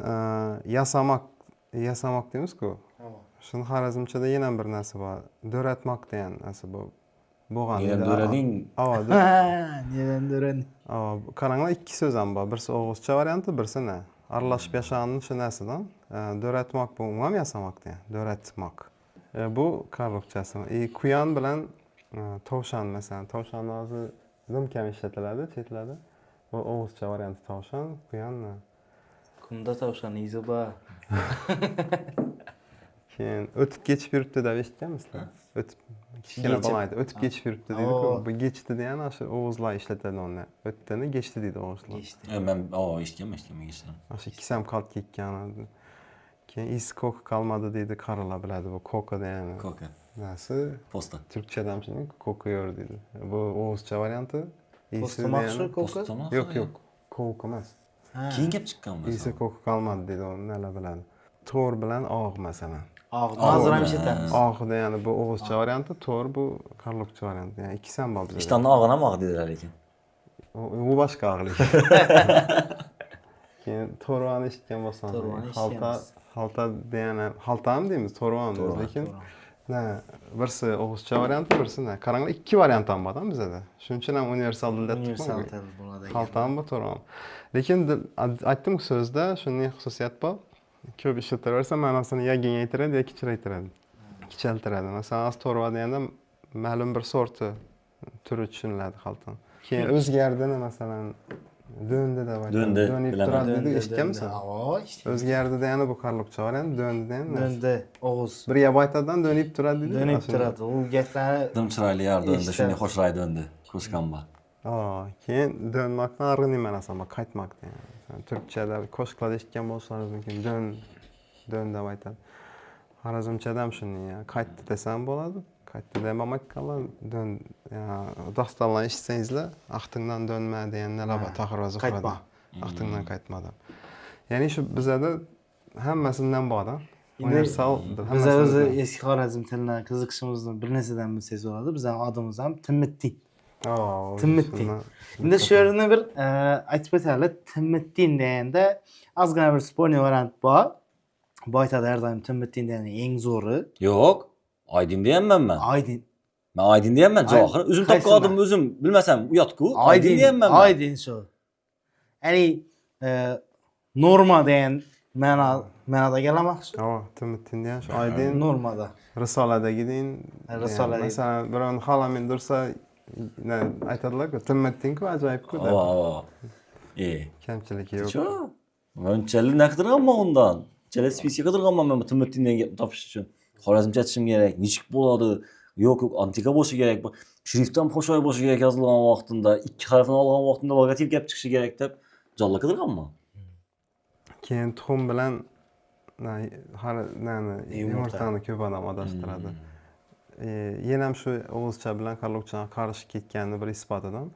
yasamoq deymiz-ku. Shuni Xorazmchada yana bir narsa bor. Do'ratmoq degan narsa bo'lgan. Yana do'rading. Nedan do'ran? Qaranglar, ikki so'z ham bor. Birisi o'g'izcha varianti, birisi ne? Aralashib yashaganning shu narsadan. Do'ratmoq bu ham yasamoq degan. Do'ratmoq. Bu Karlukchasi. Quyon bilan tovshan, masalan, tovshanni o'zi nim kam ishlatiladi, chetiladi. Oğuzcha varianti tavşan, kuyanna. Kunda tavşan izi ba. Keyin o'tib geçip yuribdi deb eshitganmisizlar? O'tib kichkina Geçip. bola aytdi, o'tib geçip yuribdi deydi-ku. Oo. Bu geçti degani o'sha o'g'izlar ishlatadi uni. O'tdini geçti deydi o'g'izlar. Geçti. Men eshitganman geçtim. O'sha ikkisi ham qalt ketgan. Keyin is ko'k qolmadi deydi, qarilar biladi bu ko'ka degani. Koka. Nasi? Posta. Türkçede ham shunday ko'kuyor deydi. Bu o'g'izcha varianti. Postamoqchi ko'ka? Postama. Yo'q, yo'q. Ko'k emas. Keyin gap chiqqanmi? Isi ko'k qolmadi deydi, uni nelar biladi. To'r bilan og' masalan. Hozir ham ishlatamiz. Og' degani bu o'g'izcha varianti, to'r bu qarluqcha varianti. Yani ikkisi ham bor bizda. İştahni og'ini ham og' dedilar lekin. U boshqa og'lik. Keyin to'rvani eshitgan bo'lsangiz, To'rvani xalta, eshitganmiz. xalta degani, xaltami deymiz, to'rvan deymiz, lekin birisi o'g'izcha varianti, birisi qaranglar, ikki variant ham bor bizda. Shuning uchun ham universal tilda Universal til bo'ladi. xaltam bu to'rvan. Lekin aytdim so'zda shunday xususiyat bor. Ko'p ishlataversa ma'nosini ya kengaytiradi yoki kichraytiradi. Kichaltiradi. Masalan, to'rva deganda ma'lum bir sorti turi tushuniladi xaltam. Keyin o'zgardini masalan döndü deb aytadi. Döndü, Dönüp bilaman. turadi dedi, eshitganmisan? Eshitdim. O'zgardi degani bu qarluqcha variant, döndü degani. Döndü. Oğuz. Bir yab aytadidan dönüp turadi dedi. Dönüp turadi. U gaplarni Dim chiroyli yor döndü, Eshitdim. shunday xushro'y döndü. Qo'shgan bor. Keyin dönmakdan arg'in ma'nosi bor, qaytmak degani. Turkchada qo'shiqlarda eshitgan bo'lsangiz mumkin, dön deb aytadi. Xorazmchada ham shunday, qaytdi desam bo'ladi. Qaytdi deb ham aytganlar, dön, dastonlar eshitsangizlar, axtingdan dönma degan nelar bor, Tohir va Zuhrada. qaytma. Axtingdan qaytma deb. Ya'ni shu bizada hammasidan bor-da. Universal Biz o'zi eski Xorazm tilidan qiziqishimizni bir narsadan bilsangiz bo'ladi. Bizning adimiz ham Timmittin. Timmittin. Endi shu yerni bir aytib o'taylik. Timmittin deganda ozgina bir sporniy variant bor. Bu aytadi har doim Timmittin degani eng zo'ri. Yo'q, Aydin deyapman men. Aydin. Men Aydin deyapman, johir. O'zim topgan Qaysi odimni o'zim bilmasam uyatku. Aydin deyapman men. Aydin shu. Ya'ni norma degan ma'noda kelamoqchi. Timmittin degan shu Aydin Normada. Risoladagi din. Risoladagi. Masalan, birovni xolamin dursa aytadilar-ku, Timmittin-ku ajoyib-ku deb. Kamchiligi yo'q. Shu. Men challi nima qidirganman undan. Challi spesiga qidirganman men Timmittin degan gapni topish uchun. Xorazmcha aytishim kerak. Nechik bo'ladi? Yo'q, antika bo'lishi kerak. Shriftdan xo'shoy bo'lishi kerak yozilgan vaqtida, ikki harfini olgan vaqtida logotip gap chiqishi kerak deb jalla qidirganman. Keyin tuxum bilan yumurtani ko'p odam adashtiradi. Yana ham shu o'g'izcha bilan qarluqchani qarishib ketganini bir isbotidan.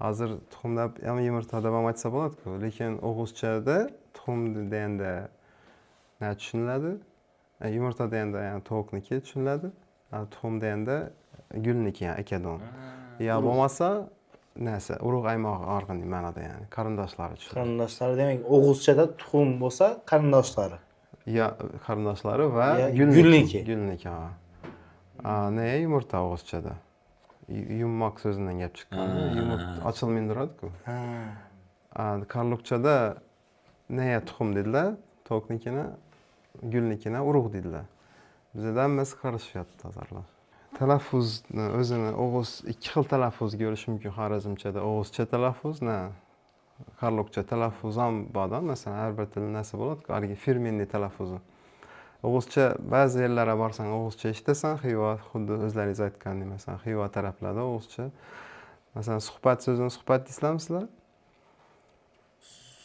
Hozir tuxumda ham yumurta deb ham aytsa bo'ladi-ku, lekin o'g'izchada tuxum deganda nima tushuniladi? Yumurta deganda yani tovuqniki tushuniladi. Tuxum deganda gulniki, yani akadon. Ya bo'lmasa narsa, urug' aymoq orqali ma'noda, ya'ni qarindoshlari tushunadi. Qarindoshlari demak, o'g'izchada tuxum bo'lsa, qarindoshlari. Ya qarindoshlari va Ya gulniki. gulniki. Ne yumurta o'g'izchada? Yummoq so'zidan gap chiqqan. Yumurta ochilmay turadi-ku. Qarluqchada ne tuxum dedilar, tovuqnikini, gulnikini urug' dedilar. Bizda hammasi qarashyapti hozirlar. Talaffuzni o'zini o'g'iz ikki xil talaffuz ko'rish mumkin Xorazmchada. O'g'izcha talaffuz, qarluqcha talaffuz ham bor-da. Masalan, har bir til narsa bo'ladi-ku, haligi firmenniy talaffuzi. O'g'izcha ba'zi yerlarga borsang, o'g'izcha eshitasan, Xiva, xuddi o'zlaringiz aytgandek, masalan, Xiva taraflarda o'g'izcha. Masalan, suhbat so'zini suhbat deysizlar?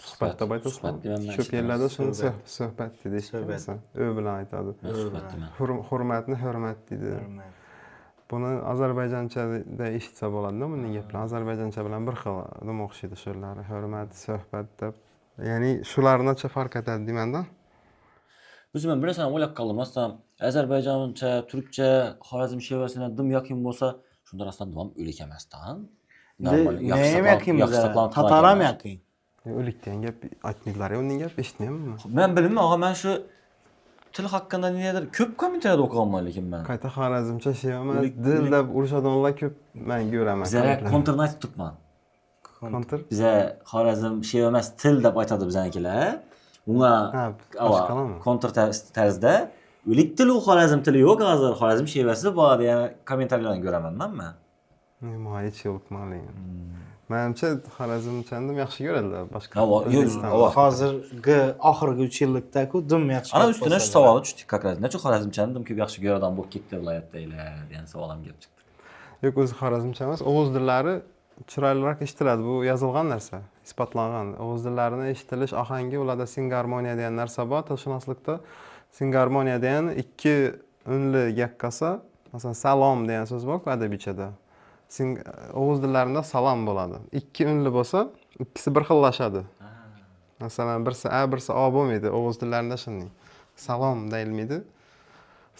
Suhbat deb aytasizlar. Ko'p yerlarda shuni suhbat deydi, eshitgansan. Ö bilan aytadi. Hurmatni hurmat deydi. Buni ozarbayjonchada eshitsa bo'ladi-da, bunday gaplar. Ozarbayjoncha bilan bir xil nima o'xshaydi shular, hurmat, suhbat deb. Ya'ni shulargacha farq etadi deyman-da. O'zim bir narsani o'ylab qoldim. Masalan, Ozarbayjoncha, turkcha, xorazm shevasidan dim yaqin bo'lsa, shunda rostdan dim o'lik emasdan. Normal, yaxshi yaqin bo'lsa, tatar ham yaqin. O'lik degan gap aytmaydilar, uning gap eshitmayman. Men bilmayman, men shu til haqida nimadir ko'p kommentariyada o'qiganman lekin men. Qayta xorazmcha emas, dil deb urishadiganlar ko'p men ko'raman. Bizlar kontrni aytib turibman. Kontr? Bizlar xorazm shev emas, til deb aytadi bizanikilar. Unga kontr tarzda o'lik til u xorazm tili yo'q, hozir xorazm shevasi bor degan kommentariyalarni ko'raman men. Nima hech yo'q ma'lum. Menimcha Xorazmchandim yaxshi ko'radilar boshqa. Ha, yo'q, O'zbekistonda. yo'q. Hozirgi oxirgi 3 yillikda-ku dim yaxshi. Ana gap üstüne şu bosadi. savolu tushdik как раз. Nechun Xorazmchani dim ko'p yaxshi ko'radigan bo'lib ketdi viloyatdagilar degan savol ham kelib chiqdi. Yo'q, o'zi Xorazmcha emas, o'g'iz dillari chiroyliroq eshitiladi. Bu yozilgan narsa, isbotlangan. O'g'iz dillarini eshitilish ohangi ularda singarmoniya degan narsa bor. Tilshunoslikda singarmoniya degan ikki unli gap qilsa, masalan, salom degan so'z bor adabiychada. O'g'iz dillarida salom bo'ladi. Ikki unli bo'lsa, ikkisi bir xillashadi. Masalan, birsi a, birsi o bo'lmaydi. O'g'iz dillarida shunday. Salom deyilmaydi.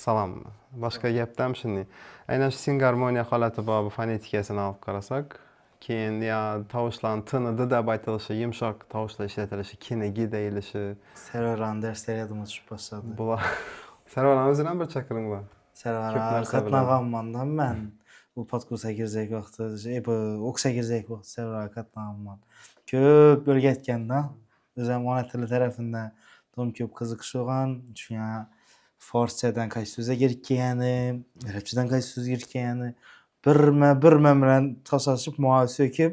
Salom. Boshqa gapda ham shunday. Aynan shu singarmoniya holati bor, bu fonetikasini olib qarasak, keyin ya tovushlarning tini deb aytilishi, yumshoq tovushlar ishlatilishi, kinigi deyilishi. Servaran darslarimiz tushib boshladi. Bular Sarvaran o'zini ham bir chaqiring bor. Servaran Ko'p narsa qatnag'anman men. Bu podkursga kirsak vaqtida, bu o'qishga kirsak vaqtida Servaran qatnag'anman. Ko'p o'rgatganda, o'zim ona tili tarafidan tom ko'p qiziqish bo'lgan. Shunga forschadan qaysi so'zga kirib kelgani, arabchadan qaysi so'zga kirib kelgani, birma bilan tashlashib mo'y so'kib,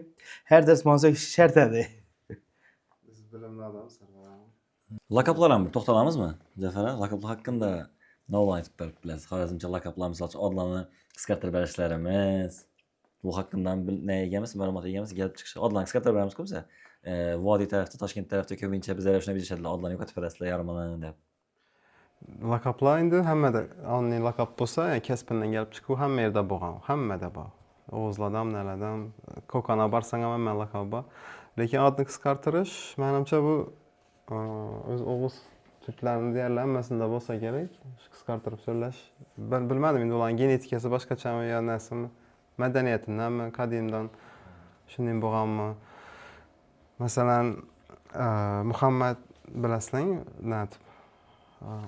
har dars mo'y so'kish shart edi. Biz bilimli odammiz Sarvaran. Lakaplar ham bir to'xtalamizmi? Jafar, lakaplar hakkında ne olan aytib berib bilasiz? Xorazmcha lakaplar misol uchun odlarni qisqartirib berishlarimiz. Bu hakkında ne egamiz, ma'lumot egamiz kelib chiqishi. Odlarni qisqartirib beramiz ko'psa. Vodiy tarafda, Toshkent tarafda ko'pincha bizlar shuni bilishadilar. Odlarni yo'qotib berasizlar yarmini deb. Lakaplar endi hammada onni lakap bo'lsa, kasbindan kelib chiqib hamma yerda bo'lgan, hammada bor. O'g'izlardan, nalardan, ko'kana barsang ham hamma lakap bor. Lekin odni qisqartirish, menimcha bu o'z o'g'iz turklarini deyarli hammasida bo'lsa kerak. Qisqartirib so'zlash. Ben bilmadim endi ularning genetikasi boshqachami yo narsami, madaniyatindanmi, qadimdan shunday bo'lganmi? Masalan, Muhammad bilasizlarmi? Natib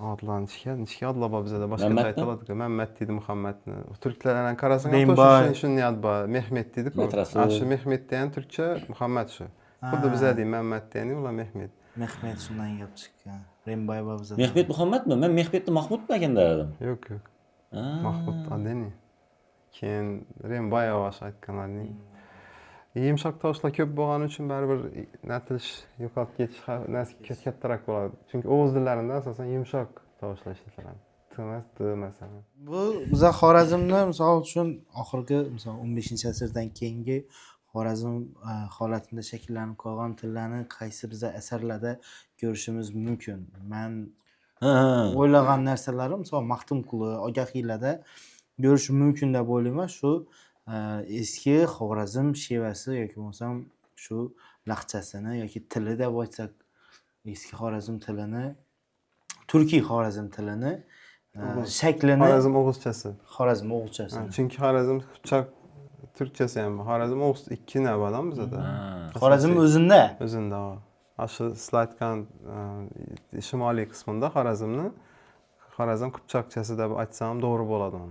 adlarni nechga adlar bor bizada boshqacha Mehmetmi? aytiladi-ku. Mehmet deydi Muhammadni. Turklardan qarasang, Rembay. shunday ad bor. Mehmet deydi-ku. Metrasi. Shu Mehmet degan turkcha Muhammad shu. Xuddi bizda deydi Mehmet degani, ular Mehmet. Mehmet shundan kelib chiqqan. Rembay bor bizda. Mehmet Muhammadmi? Men Mehmetni Mahmud degan derdim. Yo'q, yo'q. Mahmud Adeni. Keyin Rembayeva aytganlarning. Yumshoq tovushlar ko'p bo'lgani uchun baribir natilish yo'qolib ketish kattaroq bo'ladi. Chunki o'g'iz dillarida asosan yumshoq tovushlar ishlatiladi. T emas, D masalan. Bu biza Xorazmda misol uchun oxirgi misol 15-asrdan keyingi Xorazm holatida shakllanib qolgan tillarni qaysi biza asarlarda ko'rishimiz mumkin. Men o'ylagan narsalarim misol Maxtumquli, Ogahiylarda ko'rish mumkin deb o'ylayman. Shu eski Xorazm shevasi yoki bo'lmasam shu laqchasini yoki tili deb aytsak, eski Xorazm tilini, turkiy Xorazm tilini shaklini Xorazm o'g'izchasi. Xorazm o'g'izchasi. Chunki Xorazm qipchoq turkchasi ham bor. Xorazm o'g'iz ikki navbadan bizada. Xorazm o'zida. O'zida. Shu sizlar aytgan shimoliy qismida Xorazmni Xorazm qipchoqchasi deb aytsam to'g'ri bo'ladi.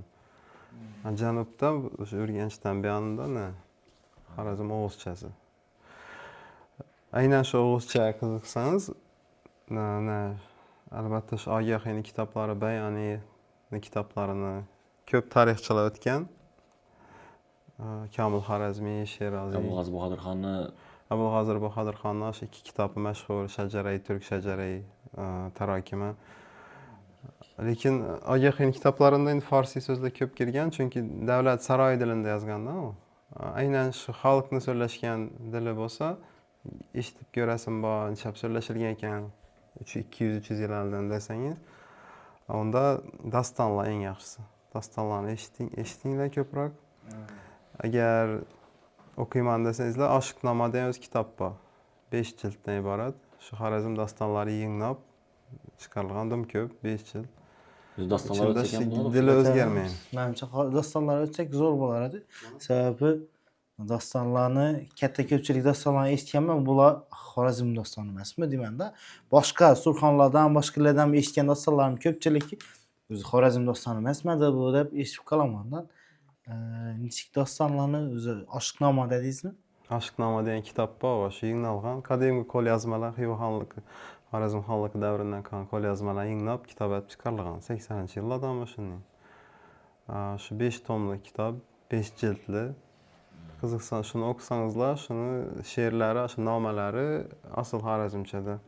Janubda o'sha Urganchdan buyonida Xorazm o'g'izchasi. Aynan shu o'g'izchaga qiziqsangiz, albatta shu Ogahiyning kitoblari, Bayoniy kitoblarini ko'p tarixchilar o'tgan. Komil Xorazmiy, Sheroziy, Abulg'azir Bahodirxonni Abulg'azir Bahodirxonning o'sha ikki kitobi mashhur, Shajarai Turk, Shajarai Tarakima. Lekin Ogahiyning kitoblarida endi farsiy so'zlar ko'p kirgan, chunki davlat saroy tilida yozganda u. Aynan shu xalqni so'zlashgan dili bo'lsa, eshitib ko'rasim bor, nechap so'zlashilgan ekan 200-300 yil oldin desangiz, unda dastonlar eng yaxshisi. Dastonlarni eshitinglar ko'proq. Agar o'qiyman desangizlar, Oshiqnoma degan o'z kitob bor. 5 jilddan iborat. Shu Xorazm dastonlari yanglab chiqarilgan ko'p, 5 jild. dastonlar o'tsak ham bo'ladi. Dili o'zgarmaydi. Menimcha dastonlar o'tsak zo'r bo'lar edi. Sababi dastonlarni katta ko'pchilik dastonlarni eshitganman, bular Xorazm dostoni emasmi deyman-da. Boshqa Surxonlardan, boshqalardan eshitgan dastonlarning ko'pchiligi o'zi Xorazm dostoni emasmidi bu deb eshitib qolaman-da. Nechik dastonlarni o'zi Oshiqnoma dedingizmi? Oshiqnoma degan kitob bor, o'sha yanglab qadimgi qo'lyozmalar Xiva xonligi, Xorazm xonligi davridan qolgan qo'lyozmalar yanglab kitobat chiqarilgan 80-yillardan shunday. Shu 5 tomli kitob, 5 jildli. qiziqsa shuni o'qisangizlar, shuni she'rlari, shu nomalari asl xorazmchada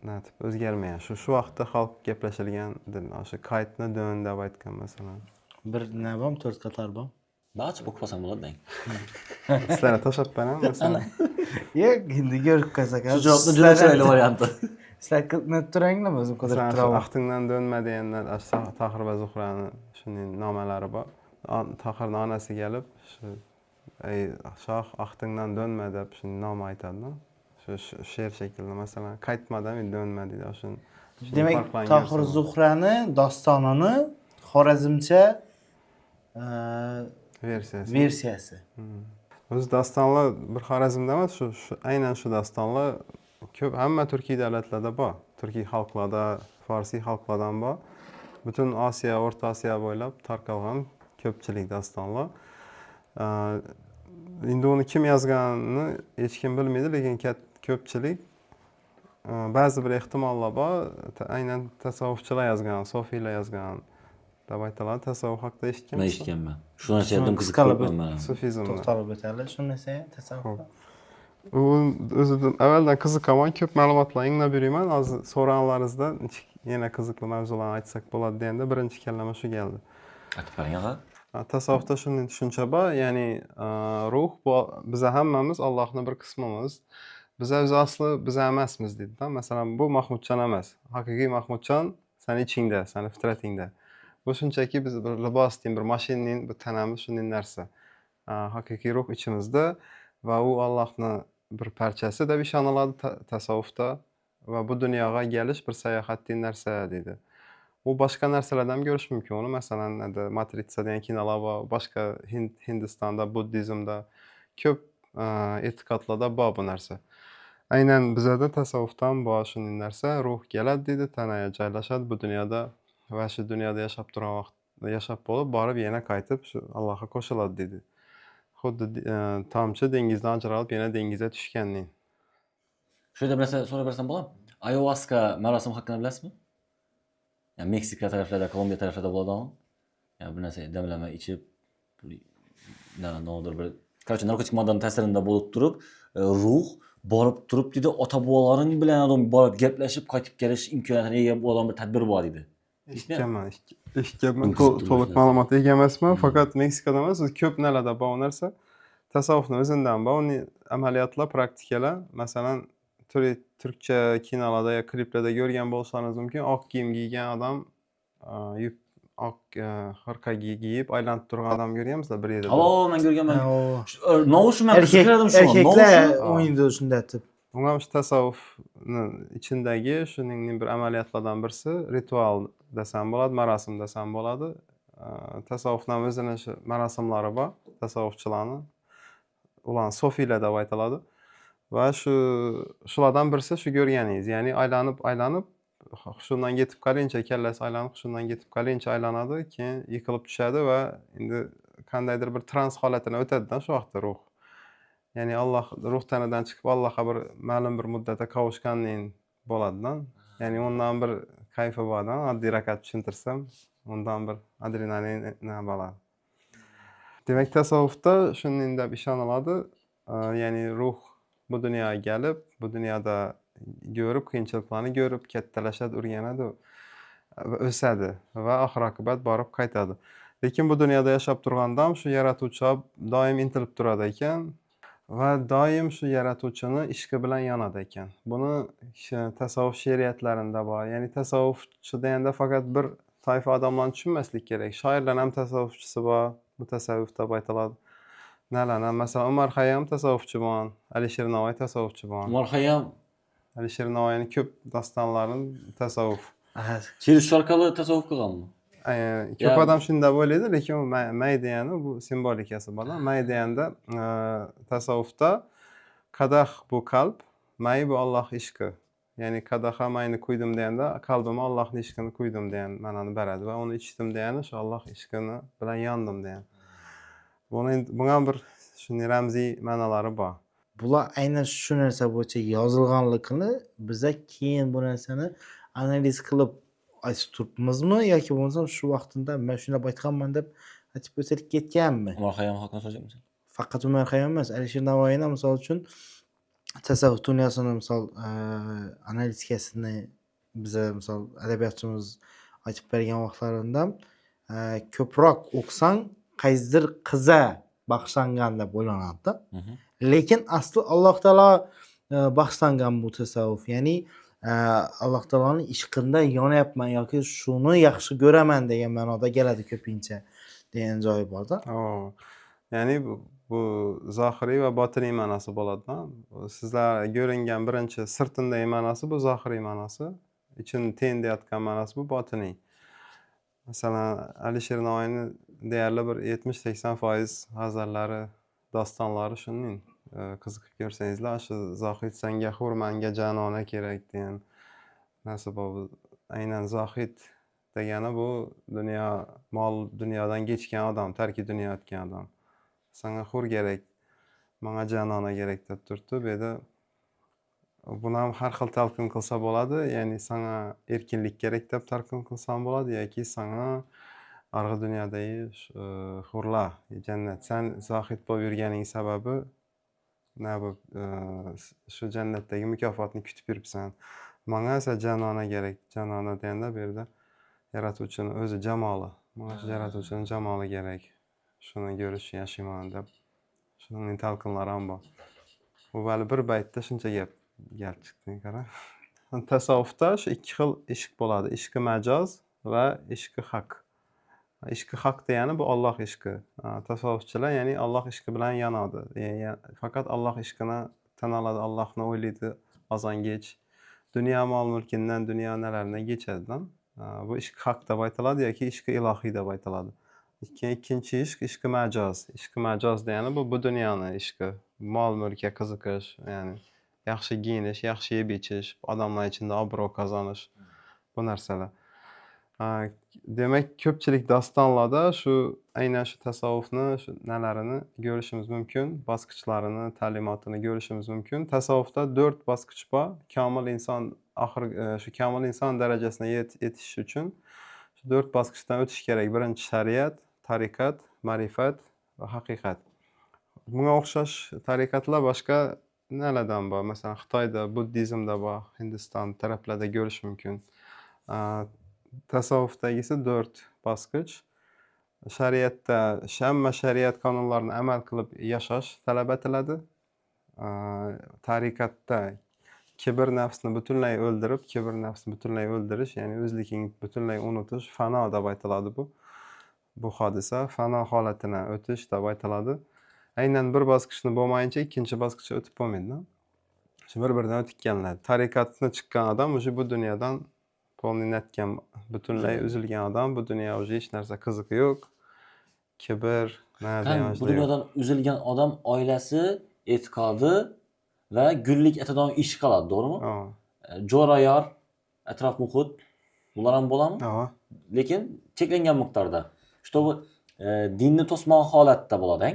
natib o'zgarmagan. Shu vaqtda xalq gaplashilgan dil. O'sha qaytni dön deb aytgan masalan. Bir nima bor, 4 qator bor. Barcha o'qib olsang bo'ladi deng. Sizlarga tashlab beraman masalan. Yo'q, endi ko'rib qolsak. Shu javobni juda chiroyli varianti. Sizlar qilib turanglar, o'zim qidirib Masalan, shu turaman. Axtingdan dönma deganlar, Tahir va Zuhrani shuning nomalari bor. Tahirning onasi kelib, shu ey shoh Axtingdan dönma deb shuning nomi aytadi. Shu she'r shaklida masalan, qaytmadan dönma deydi. Shuni Demak, Tahir Zuhrani dostonini xorazmcha versiyasi. O'zi dostonlar bir Xorazmda emas, aynan shu dostonlar ko'p hamma turkiy davlatlarda bor. Turkiy xalqlarda, farsiy xalqlardan bor. Butun Osiyo, O'rta Osiyo bo'ylab tarqalgan ko'pchilik dostonlar. Endi uni kim yozganini hech kim bilmaydi, lekin ko'pchilik ba'zi bir ehtimollar bor, aynan tasavvufchilar yozgan, sofiylar yozgan deb aytiladi. Tasavvuf haqida Men eshitganmisiz? eshitganman. Shuni aytdim qisqalab qiziqib Sufizmni. to'xtalib o'taylik. Shuni esa tasavvuf. U o'zidan avvaldan qiziqaman, ko'p ma'lumotlar anglab yurayman. Hozir so'rovlaringizdan yana qiziqli mavzularni aytsak bo'ladi deganda birinchi kallama shu keldi. Aytib bering ag'a. Tasavvufda shunday tushuncha bor, ya'ni ruh biz hammamiz Allohning bir qismimiz. Biz o'zi asli biz emasmiz deydi-da. Masalan, bu Mahmudjon emas. Haqiqiy Mahmudjon seni ichingda, seni fitratingda. Bu shunchaki biz bir libos deyim, bir mashinaning, bir tanamiz shunday narsa. Haqiqiy ruh ichimizda va u Allohning bir parchasi deb ishoniladi tasavvufda va bu dunyoga kelish bir sayohatdek narsa deydi. U boshqa narsalardan ham ko'rish mumkin. Uni masalan, Matritsa degan kinolar bor, boshqa Hindistonda, buddizmda ko'p e'tiqodlarda bor bu narsa. Aynan bizda tasavvufdan bor shunday narsa, ruh keladi deydi, tanaga joylashadi bu dunyoda va shu dunyoda yashab turgan vaqtda yashab bo'lib, borib yana qaytib shu Allohga qo'shiladi deydi. Xuddi tomchi dengizdan ajralib yana dengizga tushgandek. Shu yerda bir narsa so'rab bersam bo'ladimi? Ayahuasca marosimi haqida bilasizmi? Yani Meksika taraflarida, Kolumbiya taraflarida bo'ladimi? Yani bu narsa damlama ichib, nima bir korоче, narkotik moddaning ta'sirida bo'lib turib, ruh borib turib dedi, ota-bobolaring bilan odam borib gaplashib, qaytib kelish imkoniyatiga ega bo'lgan bir tadbir bor dedi. Eshitganman. To'liq ma'lumotga ega emasman, faqat Meksikada emas, ko'p nalarda bor narsa. Tasavvufning o'zidan bor, uni amaliyotlar, praktikalar, masalan, turkcha kinolarda yoki kliplarda ko'rgan bo'lsangiz mumkin, oq kiyim kiygan odam, oq xirqa kiyib aylanib turgan odam ko'rganmisizlar bir yerda? Men ko'rganman. Novushman qiziqardim shu. Erkaklar o'yinda shunday deb. Bunga shu tasavvufning ichindagi shuning bir amaliyotlardan birisi ritual desam bo'ladi, marosim desam bo'ladi. Tasavvufning o'zining shu marosimlari bor, tasavvufchilarning. Ular sofiylar deb aytiladi. Va shulardan birisi shu ko'rganingiz, ya'ni aylanib shundan ketib qolincha kallasi aylanib shundan ketib qolincha aylanadi, keyin yiqilib tushadi va endi qandaydir bir trans holatidan o'tadi-da shu vaqtda ruh. Ya'ni Alloh ruh tanadan chiqib Allohga bir ma'lum bir muddatda kavuşgandan bo'ladi-da. Ya'ni undan bir kayfi bordan, oddiy rakat tushuntirsam, undan bir adrenalin bo'ladi. Demak, tasavvufda shunday deb ishoniladi. Ya'ni ruh bu dunyoga kelib, bu dunyoda ko'rib, qiyinchiliklarni ko'rib, kattalashadi, o'rganadi va o'sadi va oxir oqibat borib qaytadi. Lekin bu dunyoda yashab turganda ham shu yaratuvchi doim intilib turadi ekan va doim shu yaratuvchini ishqi bilan yonadi ekan. Buni tasavvuf she'riyatlarida bor. Ya'ni tasavvufchi deganda faqat bir toifa odamlarni tushunmaslik kerak. Shoirlar ham tasavvufchisi bor, mutasavvif deb aytiladi. Masalan, Umar Xayyam tasavvufchi bo'lgan, Alisher Navoiy tasavvufchi bo'lgan. Umar Xayyam Alisher Navoiyning ko'p dostonlarini tasavvuf. She'rish orqali tasavvuf qilganmi? Ko'p odam shunday o'ylaydi, lekin u may degani bu simbolikasi bor. May deganda tasavvufda qadah bu qalb, may bu Alloh ishqi. Ya'ni qadaha mayni quydim deganda qalbimga Allohning ishqini quydim degan ma'noni beradi va uni ichdim degani shu Alloh ishqini bilan yondim degan. Bunga bir shunday ramziy ma'nolari bor. Bular aynan shu narsa bo'yicha yozilganligini biza keyin bu narsani analiz qilib aytib turibmizmi yoki bo'lmasam shu vaqtida men shuni aytganman deb aytib o'tib ketganmi? Umar Xayyam haqida so'rayapmiz. faqat Umar Hayyom emas, Alisher Navoiyni misol uchun tasavvuf dunyosini misol analitikasini biza misol adabiyotchimiz aytib bergan vaqtlarida ko'proq o'qisang qaysidir qiza bag'ishlangan deb o'ylanadi-da. Lekin asli Alloh taolo bag'ishlangan bu tasavvuf. Ya'ni Alloh taoloning ishqida yonyapman yoki shuni yaxshi ko'raman degan ma'noda keladi ko'pincha degan joyi bor-da. Ya'ni bu zohiriy va botiniy ma'nosi bo'ladi-da. Sizlar ko'ringan birinchi sirtindagi ma'nosi bu zohiriy ma'nosi, ichini tendayotgan ma'nosi bu botiniy. Masalan, Alisher Navoiyni deyarli bir 70-80% g'azallari, dostonlari shuning. Qiziqib ko'rsangizlar, shu Zohid senga hur, menga janona kerak degan narsa bor. Aynan Zohid degani bu dunyo, mol dunyodan kechgan odam, tarki dunyo o'tgan odam. Senga hur kerak, menga janona kerak deb turibdi. Bu yerda buni ham har xil talqin qilsa bo'ladi. Ya'ni senga erkinlik kerak deb talqin qilsam bo'ladi yoki senga arg'i dunyodagi hurlar, jannat. Sen Zohid bo'lib yurganing sababi shu jannatdagi mukofotni kutib yuribsan. Menga esa janona kerak. Janona deganda bu yerda yaratuvchini o'zi jamoli. Menga shu yaratuvchini jamoli kerak. Shuni ko'rish yashayman deb. Shuning talqinlari ham bor. Bu vali bir baytda shuncha gap chiqdi, qara. Tasavvufda shu ikki xil ishq bo'ladi. Ishqi majoz va ishqi haq. Ishqi haq degani bu Alloh ishqi. Tasavvufchilar ya'ni Alloh ishqi bilan yonadi. Faqat Alloh ishqini tan oladi, Allohni o'ylaydi, ozon-kech. Dunyo mol-mulkidan, dunyo nalaridan kechadidan. Bu ishqi haq deb aytiladi yoki ishqi ilohiy deb aytiladi. Ikkinchi ishq ishqi majoz. Ishqi majoz degani bu dunyoni ishqi. Mol-mulkka qiziqish, ya'ni yaxshi kiyinish, yaxshi yeb ichish, odamlar ichida obro' qozonish, bu narsalar. Demak, ko'pchilik dostonlarda shu aynan shu tasavvufni, shu nalarini ko'rishimiz mumkin, bosqichlarini, ta'limotini ko'rishimiz mumkin. Tasavvufda 4 bosqich bor. Komil inson shu komil inson darajasiga yetish uchun shu 4 bosqichdan o'tish kerak. Birinchi shariat, tariqat, ma'rifat va haqiqat. Bunga o'xshash tariqatlar boshqa nalardan bor. Masalan, Xitoyda, buddizmda bor, Hindiston taraflarda ko'rish mumkin. Tasavvufdagisi 4 bosqich. Shariatda hamma shariat qonunlarini amal qilib yashash talab etiladi. Tariqatda kibr nafsni butunlay o'ldirib, o'ldirish, ya'ni o'zligingni butunlay unutish, fano deb aytiladi bu. Bu hodisa fano holatini o'tish deb aytiladi. Aynan bir bosqichni bo'lmayincha ikkinchi bosqichga o'tib bo'lmaydi. Shu bir-biridan o'tganlar. Tariqatni chiqqan odam o'sha bu dunyodan polni netgan, butunlay uzilgan odam, bu dunyo o'sha hech narsa qiziqi yo'q. Kibr, Bu dunyodan uzilgan odam oilasi, e'tiqodi va gullik etidan ish qiladi, to'g'rimi? Jo'rayor, atrof muhit bular ham bo'ladimi? Lekin cheklangan miqdorda. Shu bu dinni to'smoq holatda bo'ladi.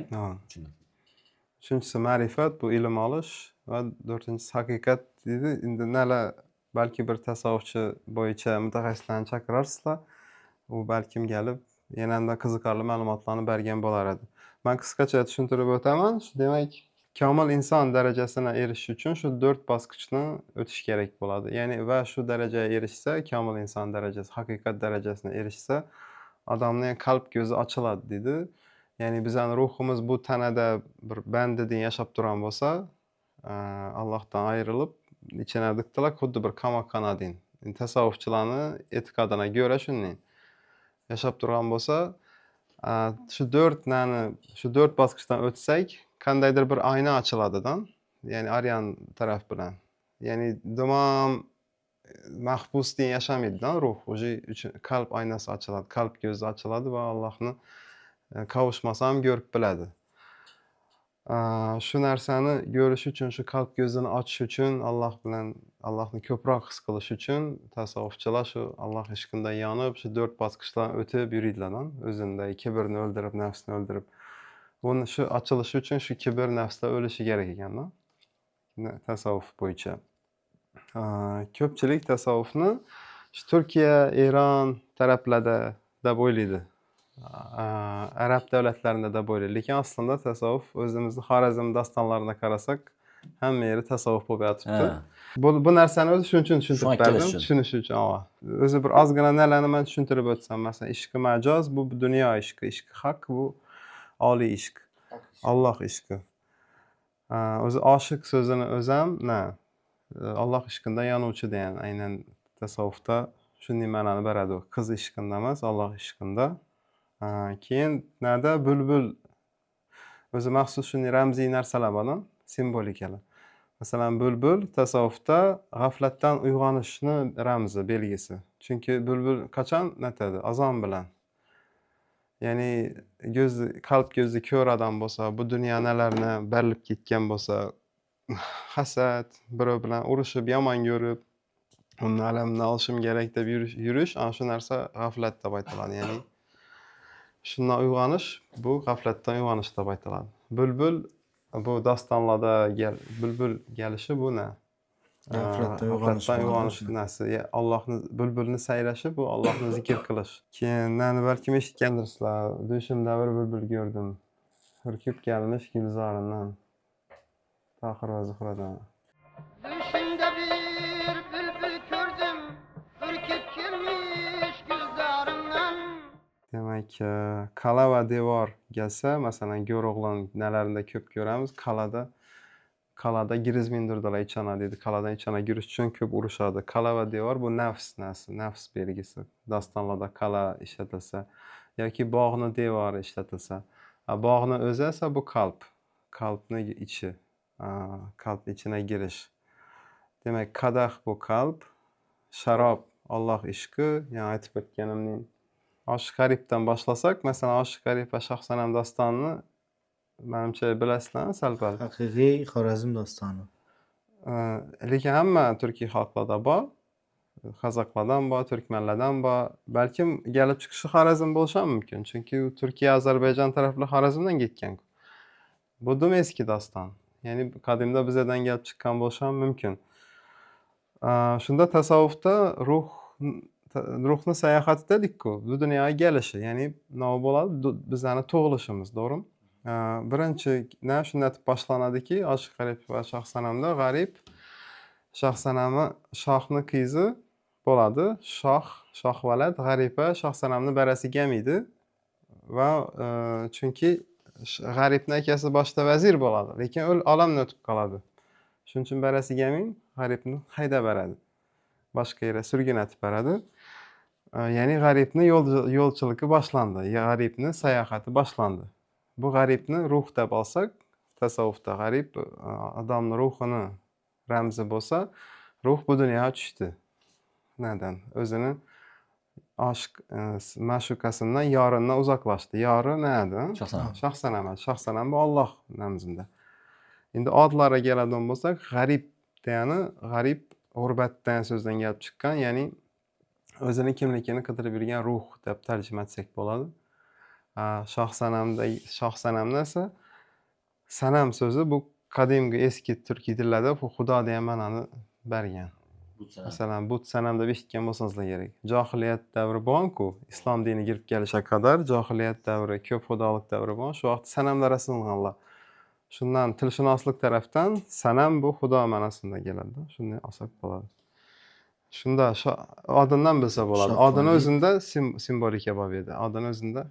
Uchinchisi ma'rifat, bu ilm olish va 4-inchisi haqiqat deydi. Endi nalar balki bir tasavvufchi bo'yicha mutaxassislarni chaqirarsizlar. U balkim kelib yanada qiziqarli ma'lumotlarni bergan bo'lar edi. Men qisqacha tushuntirib o'taman. Demak, komil inson darajasini erishish uchun shu 4 bosqichni o'tish kerak bo'ladi. Ya'ni va shu darajaga erishsa, komil inson darajasi, haqiqat darajasini erishsa, odamning qalb ko'zi ochiladi dedi. Ya'ni bizning ruhimiz bu tanada bir bandida yashab turgan bo'lsa, Allohdan ayrilib, ichine diqtilar xuddi bir qamoqxonadin. Tasavvufchilarni e'tiqodina ko'ra shunday yashab turgan bo'lsa, shu 4 bosqichdan o'tsak, qandaydir bir oyna ochiladidan, ya'ni aryan taraf bilan. Ya'ni domam mahbusdan yashamaydidan ruh, o'sha qalb oynasi ochiladi, qalb ko'zi ochiladi va Allohni kavuşmasam ko'rib biladi. Shu narsani ko'rish uchun, shu qalb ko'zini ochish uchun, Alloh bilan Allohni ko'proq his qilish uchun tasavvufchilar shu Alloh ishqida yonib, shu 4 bosqichdan o'tib yuradilar. O'zindagi kibrni o'ldirib, nafsni o'ldirib. Buni shu ochilishi uchun shu kibr nafslar o'lishi kerak ekan-da. Tasavvuf bo'yicha. Ko'pchilik tasavvufni shu Turkiya, Eron taraflarda deb o'ylaydi. Arab davlatlarında da böyle. Lekin aslında tasavvuf özümüzün Xorazm dastanlarına qarasak hamma yeri tasavvuf bo'lib yotibdi. Ha. Bu narsani o'zi shuning uchun Shuni tushuntirib berdim, aytgani uchun. tushunish uchun. O'zi bir ozgina nalarni men tushuntirib o'tsam, masalan, ishqi majoz bu dunyo ishqi, ishqi haq bu oliy ishq. Alloh ishqi. O'zi oshiq so'zini o'zam Alloh ishqida yonuvchi degan aynan tasavvufda shunday ma'noni beradi u. Qiz ishqida emas, Alloh ishqida. Keyin nada bulbul o'zi maxsus shunday ramziy narsalar bor, simbolikalar. Masalan, bulbul tasavvufda g'aflatdan uyg'onishni ramzi, belgisi. Chunki bulbul qachon natadi? Azon bilan. Ya'ni qalb ko'zi ko'r odam bo'lsa, bu dunyo nalarni berilib ketgan bo'lsa, hasad, birov bilan urushib, yomon ko'rib, uni alamini olishim kerak deb yurish, ana shu narsa g'aflat deb aytiladi. Ya'ni shundan uyg'onish, bu g'aflatdan uyg'onish deb aytiladi. Bulbul bu dostonlarda bulbul gelishi bu ne? G'aflatdan uyg'onish narsa. Allohni bulbulni sayrashi bu Allohni zikr qilish. Keyin balkim eshitgandirsizlar. Dushimda bir bulbul ko'rdim. Hurkib kelmish gulzoridan. Tohir va Zuhradan. Düşümde bir bülbül gördüm, ürküp girmiş gülzarından. Demak, qala va devor kelsa, masalan, go'ro'g'lon nalarida ko'p ko'ramiz. Qalada girizmindurdalar ichana deydi. Qaladan ichana girish uchun ko'p urushadi. Qala va devor bu nafs belgisi. Dostonlarda qala ishlatilsa yoki bog'ni devori ishlatilsa. Bog'ni o'zi esa bu qalb. Qalbni ichi. Qalb ichine girish. Demak, qadah bu qalb, sharob Alloh ishqi, yani aytib o'tganimning Oshiq G'aribdan boshlasak, masalan, Oshiq G'arib va Shohsanam dostonini menimcha bilasizlar, sal-pal. Haqiqiy Xorazm dostoni. Lekin hamma turkiy xalqlarda bor. Qozoqlardan bor, turkmanlardan bor. Balkim kelib chiqishi Xorazm bo'lishi ham mumkin. Chunki u Turkiya, Ozarbayjon taraflar Xorazmdan ketgan. Bu dum eski doston. Ya'ni qadimda bizdan kelib chiqqan bo'lishi ham mumkin. Shunda tasavvufda ruhni sayohati dedik-ku, bu dunyoga kelishi, ya'ni nima bo'ladi? Bizlarni tug'ilishimiz, to'g'rimi? Birinchi shunday deb boshlanadiki, Oshiq G'arib va Shohsanamda G'arib Shohsanami shohni qizi bo'ladi. Shohvalad G'ariba Shohsanamni barasi kelmaydi va chunki G'aribning akasi boshda vazir bo'ladi, lekin u olamdan o'tib qoladi. Shuning uchun barasi kelmay G'aribni haydab beradi. Boshqa yerga surgun etib beradi. Ya'ni G'aribni yo'lchiligi boshlandi. G'aribni sayohati boshlandi. Bu G'aribni ruh deb olsak, tasavvufda G'arib odamning ruhini ramzi bo'lsa, ruh bu dunyoga tushdi. Nadan? O'zini oshiq ma'shuqasidan, yorindan uzoqlashdi. Yori nada? Shohsanam. Shohsanam bu Alloh namzida. Endi odlarga keladigan bo'lsak, G'arib degani G'arib g'urbatdan so'zdan kelib chiqqan, ya'ni o'zini kimligini qidirib yurgan ruh deb tarjima etsak bo'ladi. Shohsanamda esa sanam so'zi bu qadimgi eski turkiy tillarda bu xudo degan ma'noni bergan. Masalan, but sanam deb eshitgan bo'lsangizlar kerak. Johiliyat davri bo'lgan-ku, islom diniga kirib kelishiga qadar johiliyat davri, ko'p xudolik davri bo'lgan. Shu vaqt sanamlar asilganlar. Shundan tilshunoslik tarafdan sanam bu xudo ma'nosida keladi. Shunday olsak bo'ladi. Shunda odindan bilsa bo'ladi. Odin o'zida simbolika bor edi. Odin o'zida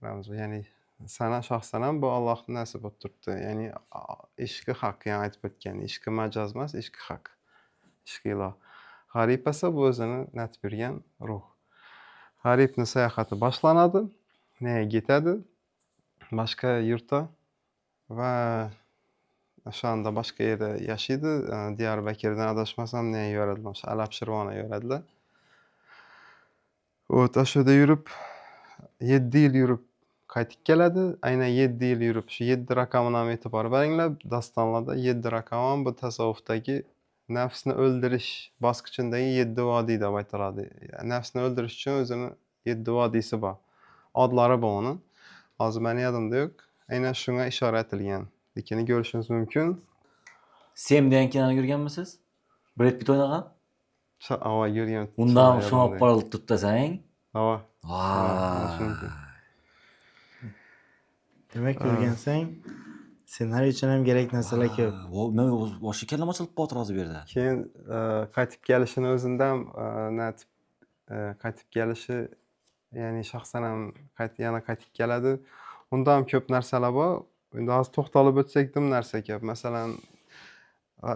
ramzi, ya'ni Shohsanam bu Allohning nasib bo'lib turibdi. Ya'ni ishqi haq, ya'ni aytib o'tgan, ishqi majoz emas, ishqi haq. Ishqi iloh. G'arib esa bu o'zini natib yurgan ruh. G'aribning sayohati boshlanadi, nega ketadi? Boshqa yurtda va o'shanda boshqa yerda yashaydi. Diyarbakirdan adashmasam nega yoradilar? Alab Shirvona yoradilar. O'sha yerda yurib 7 yil yurib qaytib keladi. Aynan 7 yil yurib, shu 7 raqamini ham e'tibor beringlar. Dostonlarda 7 raqam ham bu tasavvufdagi nafsni o'ldirish bosqichidagi 7 vodiy deb aytiladi. Nafsni o'ldirish uchun o'zini 7 vodiysi bor. Odlari bor uni. Hozir meni yodimda yo'q. Aynan shunga ishora etilgan. Lekin ko'rishingiz mumkin. Sem degan kinoni ko'rganmisiz? Brad Pitt o'ynagan? Ko'rgan. Undan shuni olib qorilib turibdi-sang. Hava. Vay. Demak, ko'rgansang, ssenariy uchun ham kerak narsalar ko'p. Men boshqa kallam ochilib qoldi hozir bu yerda. Keyin qaytib kelishini o'zida ham natib qaytib kelishi, ya'ni shaxsan ham yana qaytib keladi. Unda ham ko'p narsalar bor. Endi hozir to'xtalib o'tsak dim narsa ko'p. Masalan,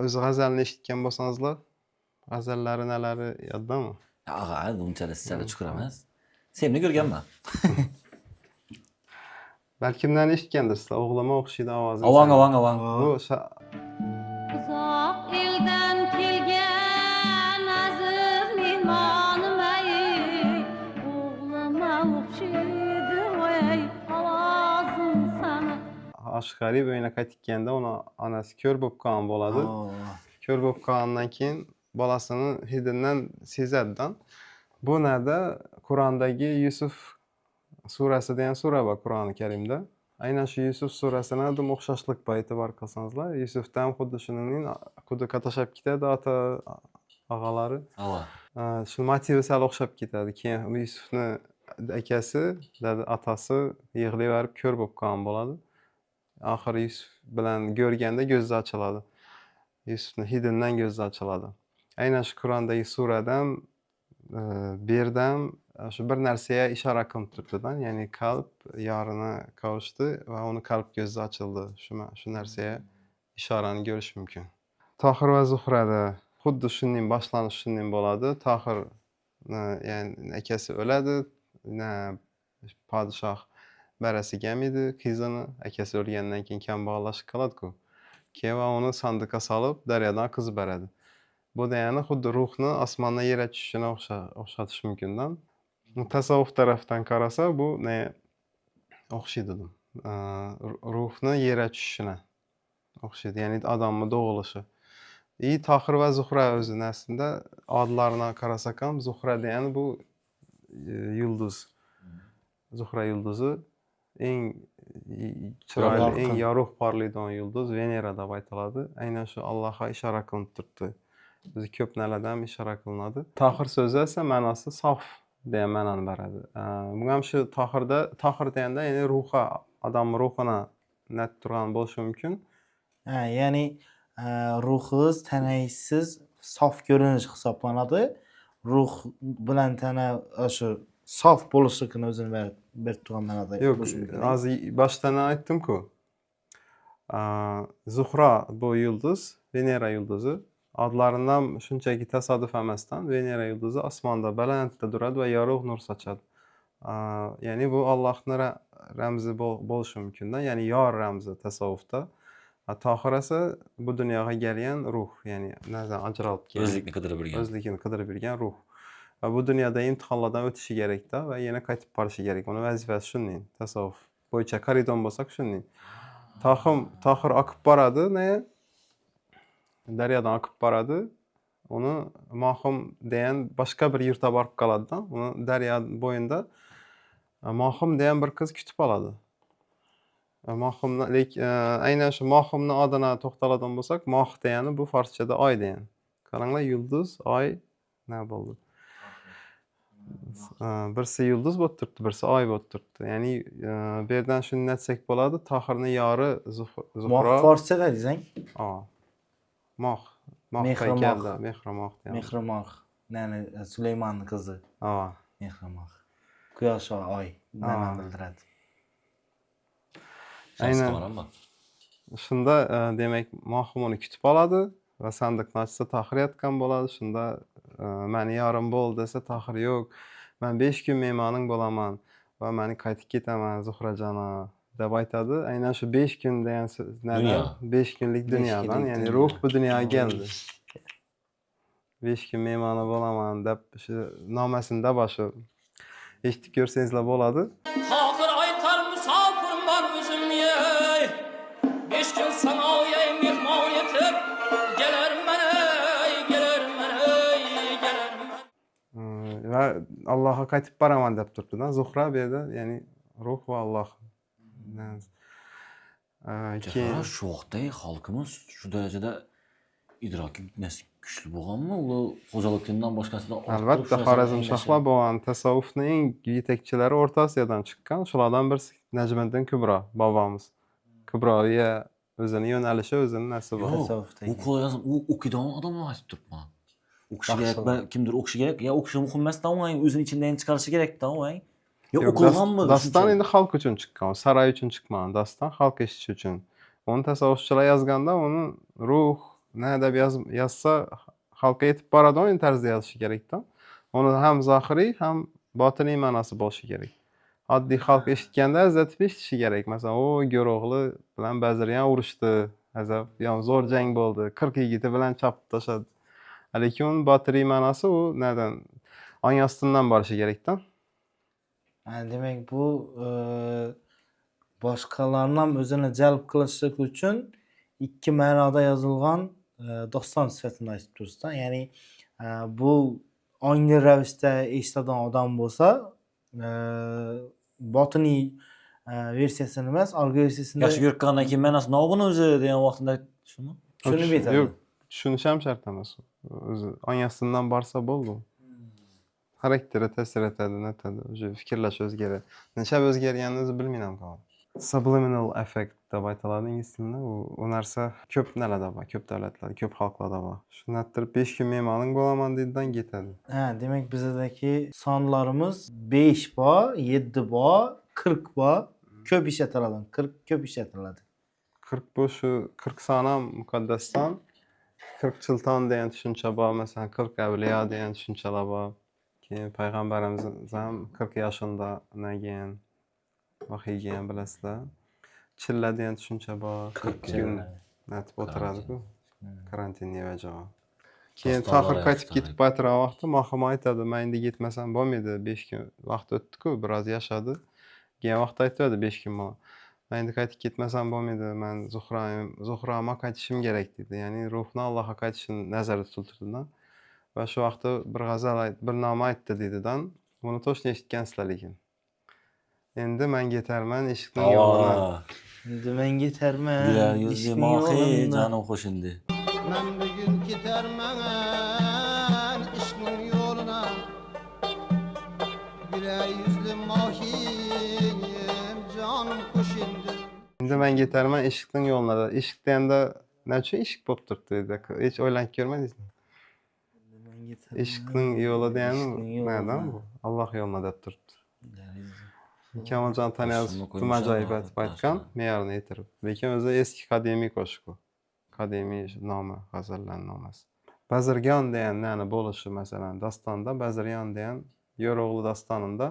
o'zi g'azalni eshitgan bo'lsangizlar, g'azallari nalari yoddami? Unchalik sizlarga chuqur emas. Senni ko'rganman. Balkimdan eshitgandirsizlar, o'g'lima o'xshaydi ovozi. Avang. Bu Uzoq eldan kelgan aziz mehmonim ey, o'g'lima o'xshaydi voy ovozing sana. Aşk G'arib uyuna qaytganda uni onasi ko'r bo'lib qolgan bo'ladi. Ko'r bo'lib qolgandan keyin bolasini hididan sezadidan. Bu narda Qur'ondagi Yusuf surasi degan sura bor Qur'oni Karimda. Aynan shu Yusuf surasini ham o'xshashlik bor, e'tibor qilsangizlar. Yusufdan xuddi shuning quduqqa tashlab ketadi ota og'alari. Shu motivi sal o'xshab ketadi. Keyin Yusufni akasi, otasi yig'layverib ko'r bo'lib qolgan bo'ladi. Oxiri Yusuf bilan ko'rganda ko'zi ochiladi. Yusufni hididan ko'zi ochiladi. Aynan shu Qur'ondagi suradan berdan shu bir narsaga ishora qilib turibdi-da, ya'ni qalb yorini kavuşdi va uni qalb ko'zi ochildi. Shu narsaga ishorani ko'rish mumkin. Tohir va Zuhrada xuddi shunday boshlanish shunday bo'ladi. Tohir ya'ni akasi o'ladi, podshoh barasi kelmaydi, qizini akasi o'lgandan keyin kambag'allashib qoladi-ku. Keyin uni sandiqqa solib daryodan qizib beradi. Bu degani xuddi ruhni osmondan yerga tushishini o'xshatish mumkin-da. Tasavvuf tarafdan qarasa bu ne o'xshaydi. Ruhni yerga tushishini o'xshaydi, ya'ni odamning tug'ilishi. Tohir va Zuhra o'zini aslida adlarına qarasak ham Zuhra degani bu yulduz. Zuhra yulduzi eng chiroyli, eng yorug' porlaydigan yulduz Venera deb aytiladi. Aynan shu Allohga ishora qilib turibdi. Biz ko'p narsalardan ishora qilinadi. Tohir so'zi esa ma'nosi sof degan ma'noni beradi. Bu ham shu tohir deganda ya'ni ruhi, odam ruhini nat turgan bo'lishi mumkin. Ya'ni ruhingiz tanangsiz sof ko'rinish hisoblanadi. Ruh bilan tana o'sha sof bo'lishligini o'zini berib turgan ma'noda bo'lishi mumkin. Yo'q, hozir boshdan aytdim-ku. Zuhra bu yulduz, Venera yulduzi. Adlaridan shunchaki tasodif emasdan Venera yulduzi osmonda balandda turadi va yorug' nur sochadi. Ya'ni bu Allohning ramzi bo'lishi mumkin-da, ya'ni yor ramzi tasavvufda. Tohir esa bu dunyoga kelgan ruh, ya'ni nazar ajralib kelgan, o'zligini qidirib yurgan ruh. Va bu dunyoda imtihonlardan o'tishi kerak-da va yana qaytib borishi kerak. Uni vazifasi shunday. Tasavvuf bo'yicha qaridon bo'lsak shunday. Tohir oqib boradi, daryodan oqib boradi. Uni Mohim degan boshqa bir yurtga borib qoladi-da. Uni daryo bo'yinda Mohim degan bir qiz kutib oladi. Aynan shu Mohimning adına to'xtaladigan bo'lsak, Moh degani bu farschada oy degan. Qaranglar, yulduz, oy nima bo'ldi? Birisi yulduz bo'lib turibdi, birisi oy bo'lib turibdi. Ya'ni bu yerdan shuni aytsak bo'ladi, Tohirning yori Zuhra. Moh farschada desang? Moh. Mehramoh. Mehramoh. Ya'ni Suleymonning qizi. Mehramoh. Quyosh va oy nimani bildiradi? Aynan. Shunda demak Mohim uni kutib oladi va sandiqni ochsa Tohir yotgan bo'ladi. Shunda meni yorim bo'l desa Tohir yo'q. Men 5 kun mehmoning bo'laman va meni qaytib ketaman Zuhrajona deb aytadi. Aynan shu 5 kun degan so'zlar 5 kunlik dunyodan, ya'ni ruh bu dunyoga keldi. 5 kun mehmoni bo'laman deb shu nomasida boshi eshitib ko'rsangizlar bo'ladi. Tohir aytar musofirman o'zimga 5 kun sanoya mehmon etib kelarman. Va Allohga qaytib boraman deb turibdi-da. Zuhra bu yerda, ya'ni ruh va Alloh. Keyin shu vaqtda xalqimiz shu darajada idroki Kuchli bo'lganmi? Ular xo'jalikdan boshqasida Albatta, Xorazmshohlar bo'lgan tasavvufning eng yetakchilari O'rta Osiyodan chiqqan. Shulardan birisi Najmiddin Kubro bobomiz. Kubroga o'zini yo'nalishi, o'zini nasi bor. Yo'q, Tasavvufdagi. u qo'yasam, u o'qigan odamlar aytib turibman. O'qishi kerak, Yaxshi. kimdir o'qishi kerak. Ya o'qishi muhim emasda, u o'zini ichidan chiqarishi kerak-da, u. Yo Yo'q, o'qiganmi? Daston endi xalq uchun chiqqan, saroy uchun chiqmagan. Daston xalq eshitishi uchun. Uni tasavvufchilar yozganda uni ruh nima deb yozsa xalqqa yetib boradi, o'yin tarzda yozishi kerak-da. Uni ham zohiriy, ham botiniy ma'nosi bo'lishi kerak. Oddiy xalq eshitganda azatib eshitishi kerak. Masalan, o Go'ro'g'li bilan Baziryan urushdi, azab, yo zo'r jang bo'ldi, 40 yigiti bilan chopib tashladi. Lekin botiniy ma'nosi u nadan ong ostidan borishi kerak-da. Demak bu boshqalarni ham o'zini jalb qilishlik uchun ikki ma'noda yozilgan doston sifatini aytib turibsiz. Ya'ni bu ongli ravishda eshitadigan odam bo'lsa, botiniy versiyasini emas, olgi versiyasini Yaxshi ko'rib qolgandan keyin ma'nosi nima buni o'zi degan vaqtida shuni. tushunib yetadi. Yo'q, tushunish ham shart emas. O'zi ong ostidan borsa bo'ldi. Xarakteri ta'sir etadi, netadi. O'sha fikrlash o'zgaradi. Necha o'zgarganini o'zi bilmayman qoldi. Subliminal effect deb aytiladi ingliz tilida. U narsa ko'p nalarda bor, ko'p davlatlarda, ko'p xalqlarda bor. Shuni ayttirib 5 kun me'moring bo'laman deydidan ketadi. Demak bizdagi sonlarimiz 5 bor, 7 bor, 40 bor. Ko'p ishlatiladi. 40 ko'p ishlatiladi. 40 bu shu 40 son ham muqaddasdan 40 chilton degan tushuncha bor, masalan 40 avliyo degan tushunchalar bor. Keyin payg'ambarimiz ham 40 yoshida nagan vahiyga ham bilasizlar. Chilla degan tushuncha bor. 40 kun natib o'tiradi-ku. Karantin nevajog'i. Keyin Tohir qaytib ketib baytirgan vaqtda Mahmud aytadi, "Men endi ketmasam bo'lmaydi, 5 kun vaqt o'tdi-ku, biroz yashadi." Keyin vaqt aytadi 5 kun mana. "Men endi qaytib ketmasam bo'lmaydi, men Zuhroma qaytishim kerak" dedi. Ya'ni ruhni Allohga qaytishini nazarda tutiltirdi. Va shu vaqtda bir g'azal bir nom aytdi dedidan, buni to'shni eshitgansizlar lekin. Endi men ketarman eshikning yo'lini. Endi men ketarman. Güler yüzlü eshikning mahi yo'lini. canım qo'shindi. Men bugun ketarman ishning yo'lina. Güler yüzlü mahiyim canım qo'shindi. Endi men ketarman eshikning yo'lina. Eshik deganda nechun eshik bo'lib turibdi dedi. Hech o'ylanib ko'rmadingizmi? Men ketarman. Eshikning yo'li degani Eshikning yo'li. nima bu? Alloh yo'lina deb turibdi. Kamoljon Taniyazov nima ajoyib aytib aytgan, me'yorni yetirib. Lekin o'zi eski qadimiy qo'shiq u. Qadimiy nomi, g'azallar nomasi. Bazirgon degan nani bo'lishi masalan, dastonda Bazirgon degan Go'ro'g'li dastonida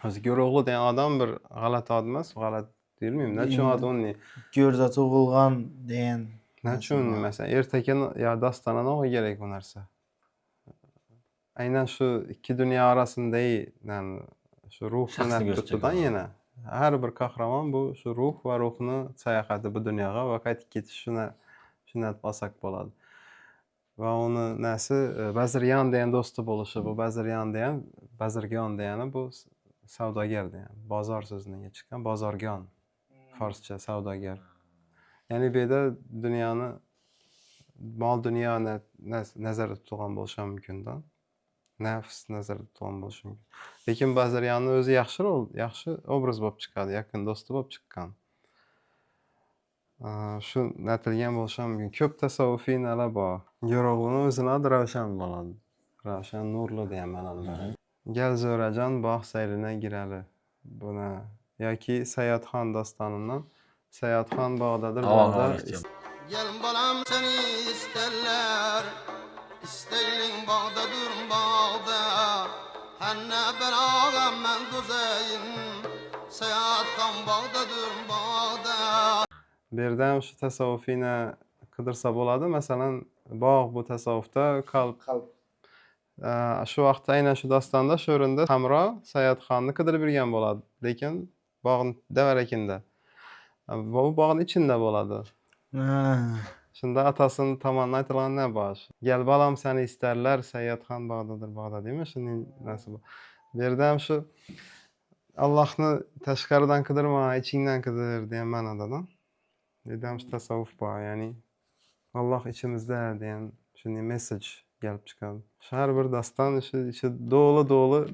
o'zi Go'ro'g'li degan odam bir g'alati odam emas, g'alati deyilmaymi? Nechun odam Go'rda tug'ilgan degan. Nechun masalan ertaga yo dastonani o'qish kerak bu narsa. Aynan shu ikki dunyo orasidagi shu ruhni Shaxsni nattudan yana har bir qahramon bu shu ruh va ruhni sayohati bu dunyoga va qaytib ketish shuni olsak bo'ladi. Va uni nasi Baziryon degan do'sti bo'lishi, bu Bazirgon degani bu savdogar degani. Bozor so'zidan chiqqan bozorgon. Forscha savdogar. Ya'ni bu yerda dunyoni mol dunyoni nazarda tutgan bo'lishi mumkin-da. Nafs nazarda tutgan bo'lishi mumkin. Lekin Baziryonning o'zi yaxshi obraz bo'lib chiqadi, yaqin do'sti bo'lib chiqqan. Shu natilgan bo'lishi mumkin. Ko'p tasavvufiy nalar bor. Go'ro'g'lining o'zini adi ravshan bo'ladi. Ravshan nurli degan ma'noda. Gal zo'rajon bog' saylidan girali. Buni yoki Sayyodxon dostonidan Sayyodxon bog'dadir bog'da. Gelin balam seni isterler. İsteyin bağda dur bağda. Henne ben ağam ben düzeyim. Seyahat kan bağda dur bağda. Bu yerda ham shu tasavvufini qidirsa bo'ladi. Masalan, bog' bu tasavvufda qalb. Shu vaqtda aynan shu dostonda shu o'rinda Hamro Sayyodxonni qidirib yurgan bo'ladi. Lekin bog'ning davarakinda. Bu bog'ning ichida bo'ladi. Shunda atasini tomonidan aytilgan ne bor? Gel balam seni isterler, Sayyodxon bog'dadir bog'da deymi? Shuning nasibi. Bu yerda ham shu Allohni tashqaridan qidirma, ichingdan qidir degan ma'noda. Dedam shu tasavvuf bor, ya'ni Alloh ichimizda degan Shunday message kelib chiqadi. Har bir daston ichi dolu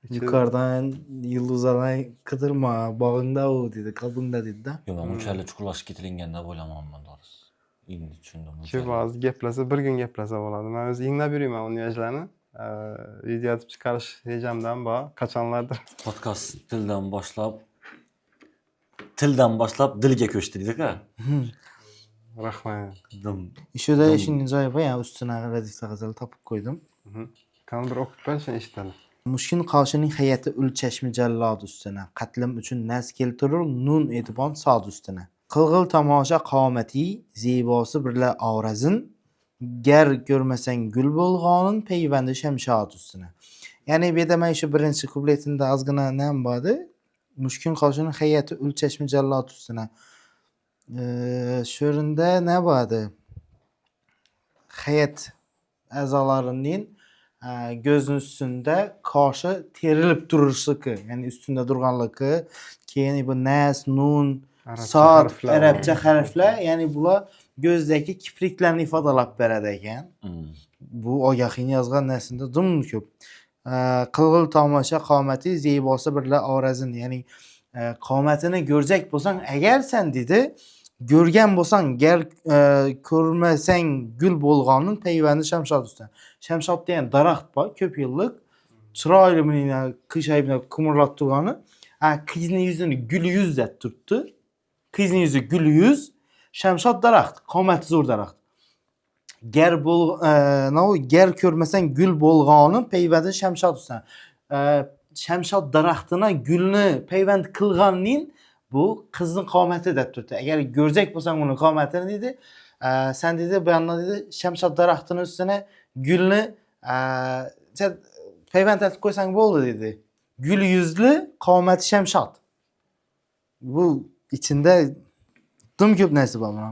Yukarıdan yıldızlarına kıdırma, bağında o dedi, kalbinde dedi de. Yo, men unchalik chuqurlashib ketilinganda bo'lamanman doğrusu. Endi tushundim. Ki ba'zi gaplasa bir kun gaplasa bo'ladi. Men o'zi inglab yurayman uni yoshlarni. Video yozib chiqarish rejamdan bor. Qachonlardir. Podcast tildan boshlab dilga ko'chdi dedik-a. Rahmat. Şurada işin joyi var ya, üstüne radifte gazeli tapıp koydum. Kan bir o'qib berishni eshitadi. Mushkin Qoshining hayati ul chashmi jallod ustuna, qatlim uchun nas keltirur nun etibon sod ustuna. Qilg'il tomosha qomati, zebosi birla avrazin, gar ko'rmasang gul bo'lg'onin peyvandi shamshod ustuna. Ya'ni bu yerda men shu birinchi kupletida ozgina nam bordi. Mushkin Qoshining hayati ul chashmi jallod ustuna. Shu yerda ne bordi? Hayat a'zolarining gözün üstünde kaşı terilip dururligi, yani üstünde durganligi, keyin bu nas, nun, sad, Arapça harflar, yani bular gözdeki kipriklarni ifodalab beradi ekan. Bu ogahin yozgan narsada dim ko'p. Qilg'il tomosha qomati zebosi birla avrazin, ya'ni qomatini ko'rjak bo'lsang agar sen dedi, görgen bo'lsang gar ko'rmasang gul bo'lg'onin peyvandi shamshod ustun. Shamshod degan daraxt bor, ko'p yillik, chiroyli bilan qish oyida kumirlab turgani. Qizning yuzini gul yuz deb turibdi. Qizning yuzi gul yuz, shamshod daraxt, qomati zo'r daraxt. Gar ko'rmasang gul bo'lg'onin peyvandi shamshod ustun. Shamshod daraxtini gulni peyvand qilganning bu qizning qomati deb turibdi. Agar ko'rjak bo'lsang uni qomatini dedi, sen dedi bu yandan dedi shamshod daraxtini ustuna gulni sen peyvand etib qo'ysang bo'ldi dedi. Gul yuzli qomati shamshod. Bu ichida dim ko'p narsa bor buni.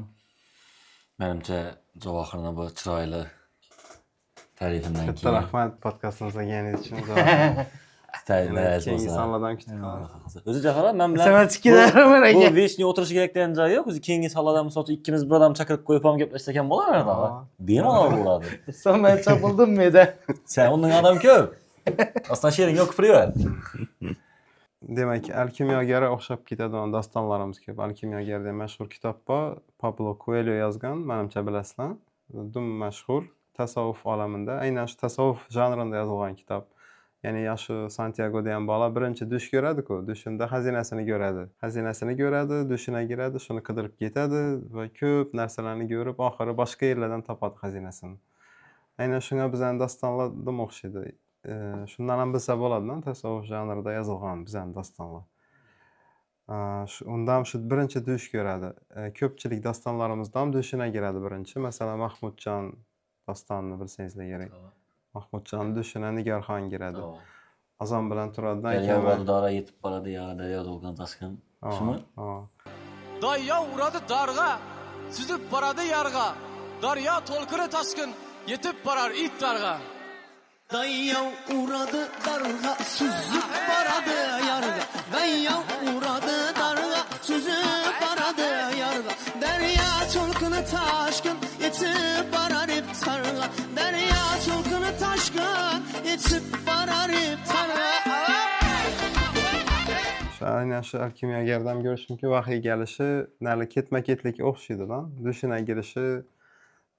Menimcha Javohirni bu chiroyli ta'rifimdan Katta keyin rahmat podkastimizga kelganingiz uchun. Keyingi sonlardan kutib qolaman. O'zi Javohir men bilan Matematikadaman bu aka. veshni o'tirishi kerak degan joyi yo'q. O'zi keyingi sonlardan misol uchun ikkimiz bir odam chaqirib qo'yib ham gaplashsak ham bo'laveradi. Bemalol bo'ladi. Sen ben çapıldım mı de? Sen onun adam ko'p. Aslında she'ring yo'q privat. Demak, alkimyogara o'xshab ketadigan dastonlarimiz ko'p. Alkimyogar degan mashhur kitob bor. Pablo Coelho yozgan, menimcha bilasizlar. Dum mashhur tasavvuf olamida, aynan shu tasavvuf janrida yozilgan kitob. Ya'ni yoshi Santiago degan bola birinchi dush ko'radi-ku, dushunda xazinasini ko'radi. Xazinasini ko'radi, dushina kiradi, shuni qidirib ketadi va ko'p narsalarni ko'rib, oxiri boshqa yerlardan topadi xazinasini. Aynan shunga bizning dastonlar dim o'xshaydi. Shundan ham bilsa bo'ladi-da, tasavvuf janrida yozilgan bizning dastonlar. Undan shu birinchi dush ko'radi. Ko'pchilik dastonlarimizda ham dushina kiradi birinchi. Masalan, Mahmudjon dostonini bilsangizlar kerak. Mahmudjon dushina Nigarxon kiradi. Azon bilan turadidan keyin Valdora yetib boradi, yog'ida yozilgan toshqin. Shumi? Daryo uradi darg'a, suzib boradi yarg'a. Daryo to'lqini toshqin, yetib borar it darg'a. Daryo uradi darg'a, suzib boradi yarg'a. Daryo uradi darg'a, suzib boradi yarg'a. Daryo to'lqini toshqin, yetib borar it darg'a. Daryo to'lqini toshqin, yetib borar it darg'a. Aynan shu alkimyogardan ko'rish mumkin, vahiy kelishi, nali ketma-ketlikka o'xshaydi-da. Dushina kirishi,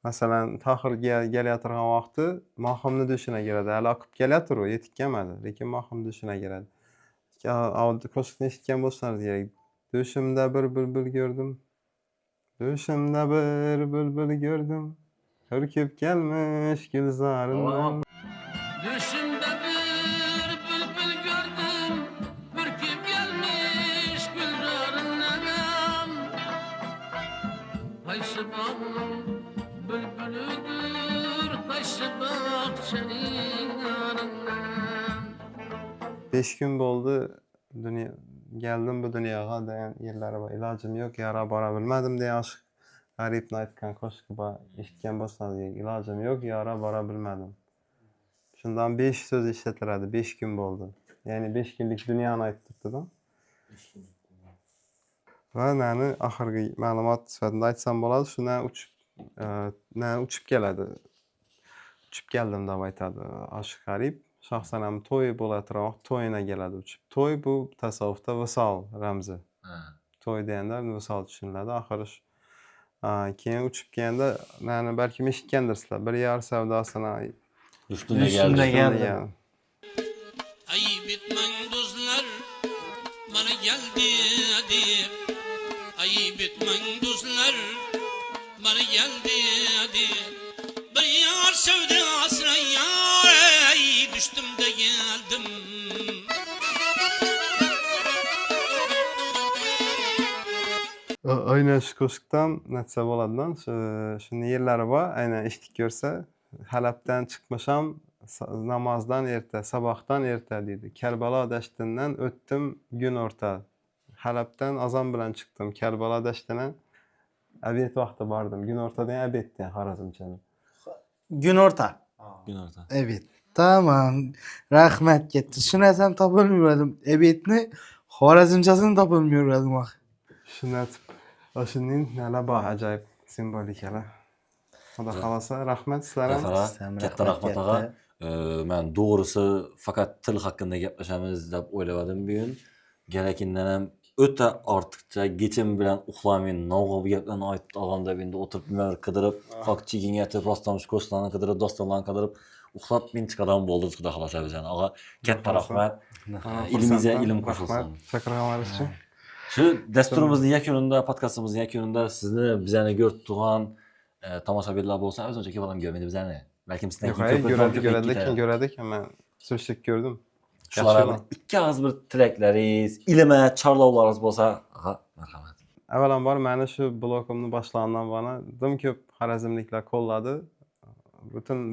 masalan, Tohirga kelayotgan vaqti Mohimni dushina kiradi. Hali oqib kelayotir u, yetib kelmadi, lekin Mohim dushina kiradi. Qo'shiqni eshitgan bo'lsangiz kerak. Dushimda bir bulbul ko'rdim. Dushimda bir bulbul ko'rdim. Hurkib kelmish gulzorimdan. Düşümde bir bülbül gördüm, ürküp gelmiş gülrarından. Kayşı bağının bülbülüdür, kayşı bahçenin arından. 5 kun bo'ldi keldim bu dunyoga degan yerlari bor. Ilojim yo'q, yara bora bilmadim degan oshiq g'aribni aytgan qo'shiqi bor. Eshitgan bo'lsangiz, ilojim yo'q, yara bora bilmadim. Shundan 5 so'z ishlatiladi, 5 kun bo'ldi. Ya'ni 5 kunlik dunyoni aytibdi-da. Va nani oxirgi ma'lumot sifatida aytsam bo'ladi, shundan uchib keladi. uchib keldim deb aytadi Oshiq G'arib. Shaxsan to'y bo'latroq to'yina keladi uchib. To'y bu tasavvufda visol ramzi. To'y deganda visol tushuniladi. Oxiri keyin uchib kelganda, mani balkim eshitgandirsizlar. Bir yor savdosini Üstüne Üstüne geldi. geldi. geldi. Ayıp etmen dostlar bana geldi deb. Ayıp etmen dostlar bana geldi deb. Bir yar sevdasına yar düştüm de geldim. Aynen şu koşukdan netse bo'ladidan shuni yerlari bor, aynan eshitib ko'rsa, Halabdan chiqmasham namozdan erta, sabahdan erta deydi. Karbalo dashtidan o'tdim gün o'rta. Halabdan azon bilan chiqdim. Karbalo dashtini abed vaqti bordim. Gün o'rtadan abeddan Xorazmchani. Gün orta. Gün orta. Evet. Tamam. Rahmat ketdi. Shu narsani topolmayverdim. Ebetni Xorazmchasini topolmayverdim. Shuni aytib, shuning nala bor ajoyib simbolikalar. Xudo xolasa, rahmat sizlarga. Rahmat, Sizlarga katta rahmat rahmat ağa. Men doğrusu fakat til hakkında gaplashamiz deb o'yladim bugun. Gerakindan ham o'ta ortiqcha geçim bilan uxlamayman. Navg'a bu gaplarni aytib olganda endi o'tirib nimadir qidirib, fakt chigin yetib, rostamish ko'stlarni qidirib, dostonlarni qidirib uxlab men chiqadan bo'ldi xudo xolasa bizani. Ağa, katta rahmat. Ilimizga ilm qo'shilsin. Chaqirganlar uchun. Shu dasturimizning yakunida, podkastimizning yakunida sizni bizani ko'rib turgan tomoshabinlar bo'lsa, o'zimcha kelib olib görmedi bizani. Balkim sizdan Yo'q, keyin ko'radik, men so'zlik ko'rdim. Shularni ikki og'iz bir tilaklaringiz, ilma, chorlovlaringiz bo'lsa, marhamat. Avvalambor meni shu blogimni boshlagandan beri dim ko'p xorazmliklar qo'lladi.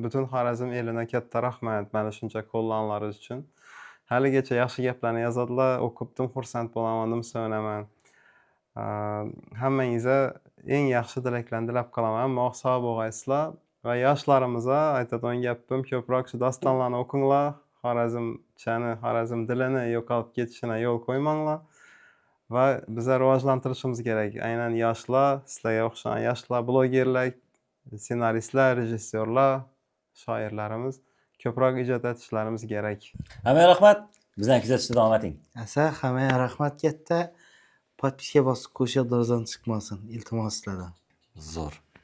Butun Xorazm eliga katta rahmat meni shuncha qo'llaganlaringiz uchun. Haligacha yaxshi gaplarni yozadilar, o'qibdim, xursand bo'laman, deb so'naman. Hammangizga eng yaxshi tilaklarni tilab qolaman. Moq sog' bo'lgaysizlar va yoshlarimizga aytadigan gapim ko'proq shu dostonlarni o'qinglar. Xorazmchani, Xorazm dilini yo'qolib ketishini yo'l qo'ymanglar. Va bizlar rivojlantirishimiz kerak. Aynan yoshlar, sizlarga o'xshagan yoshlar, blogerlar, ssenaristlar, rejissyorlar, shoirlarimiz ko'proq ijod etishlarimiz kerak. Hammaga rahmat. Bizani kuzatishda davom eting. Asa hammaga rahmat katta. Podpiska bosib qo'shib chiqmasin. Iltimos sizlardan. Zo'r.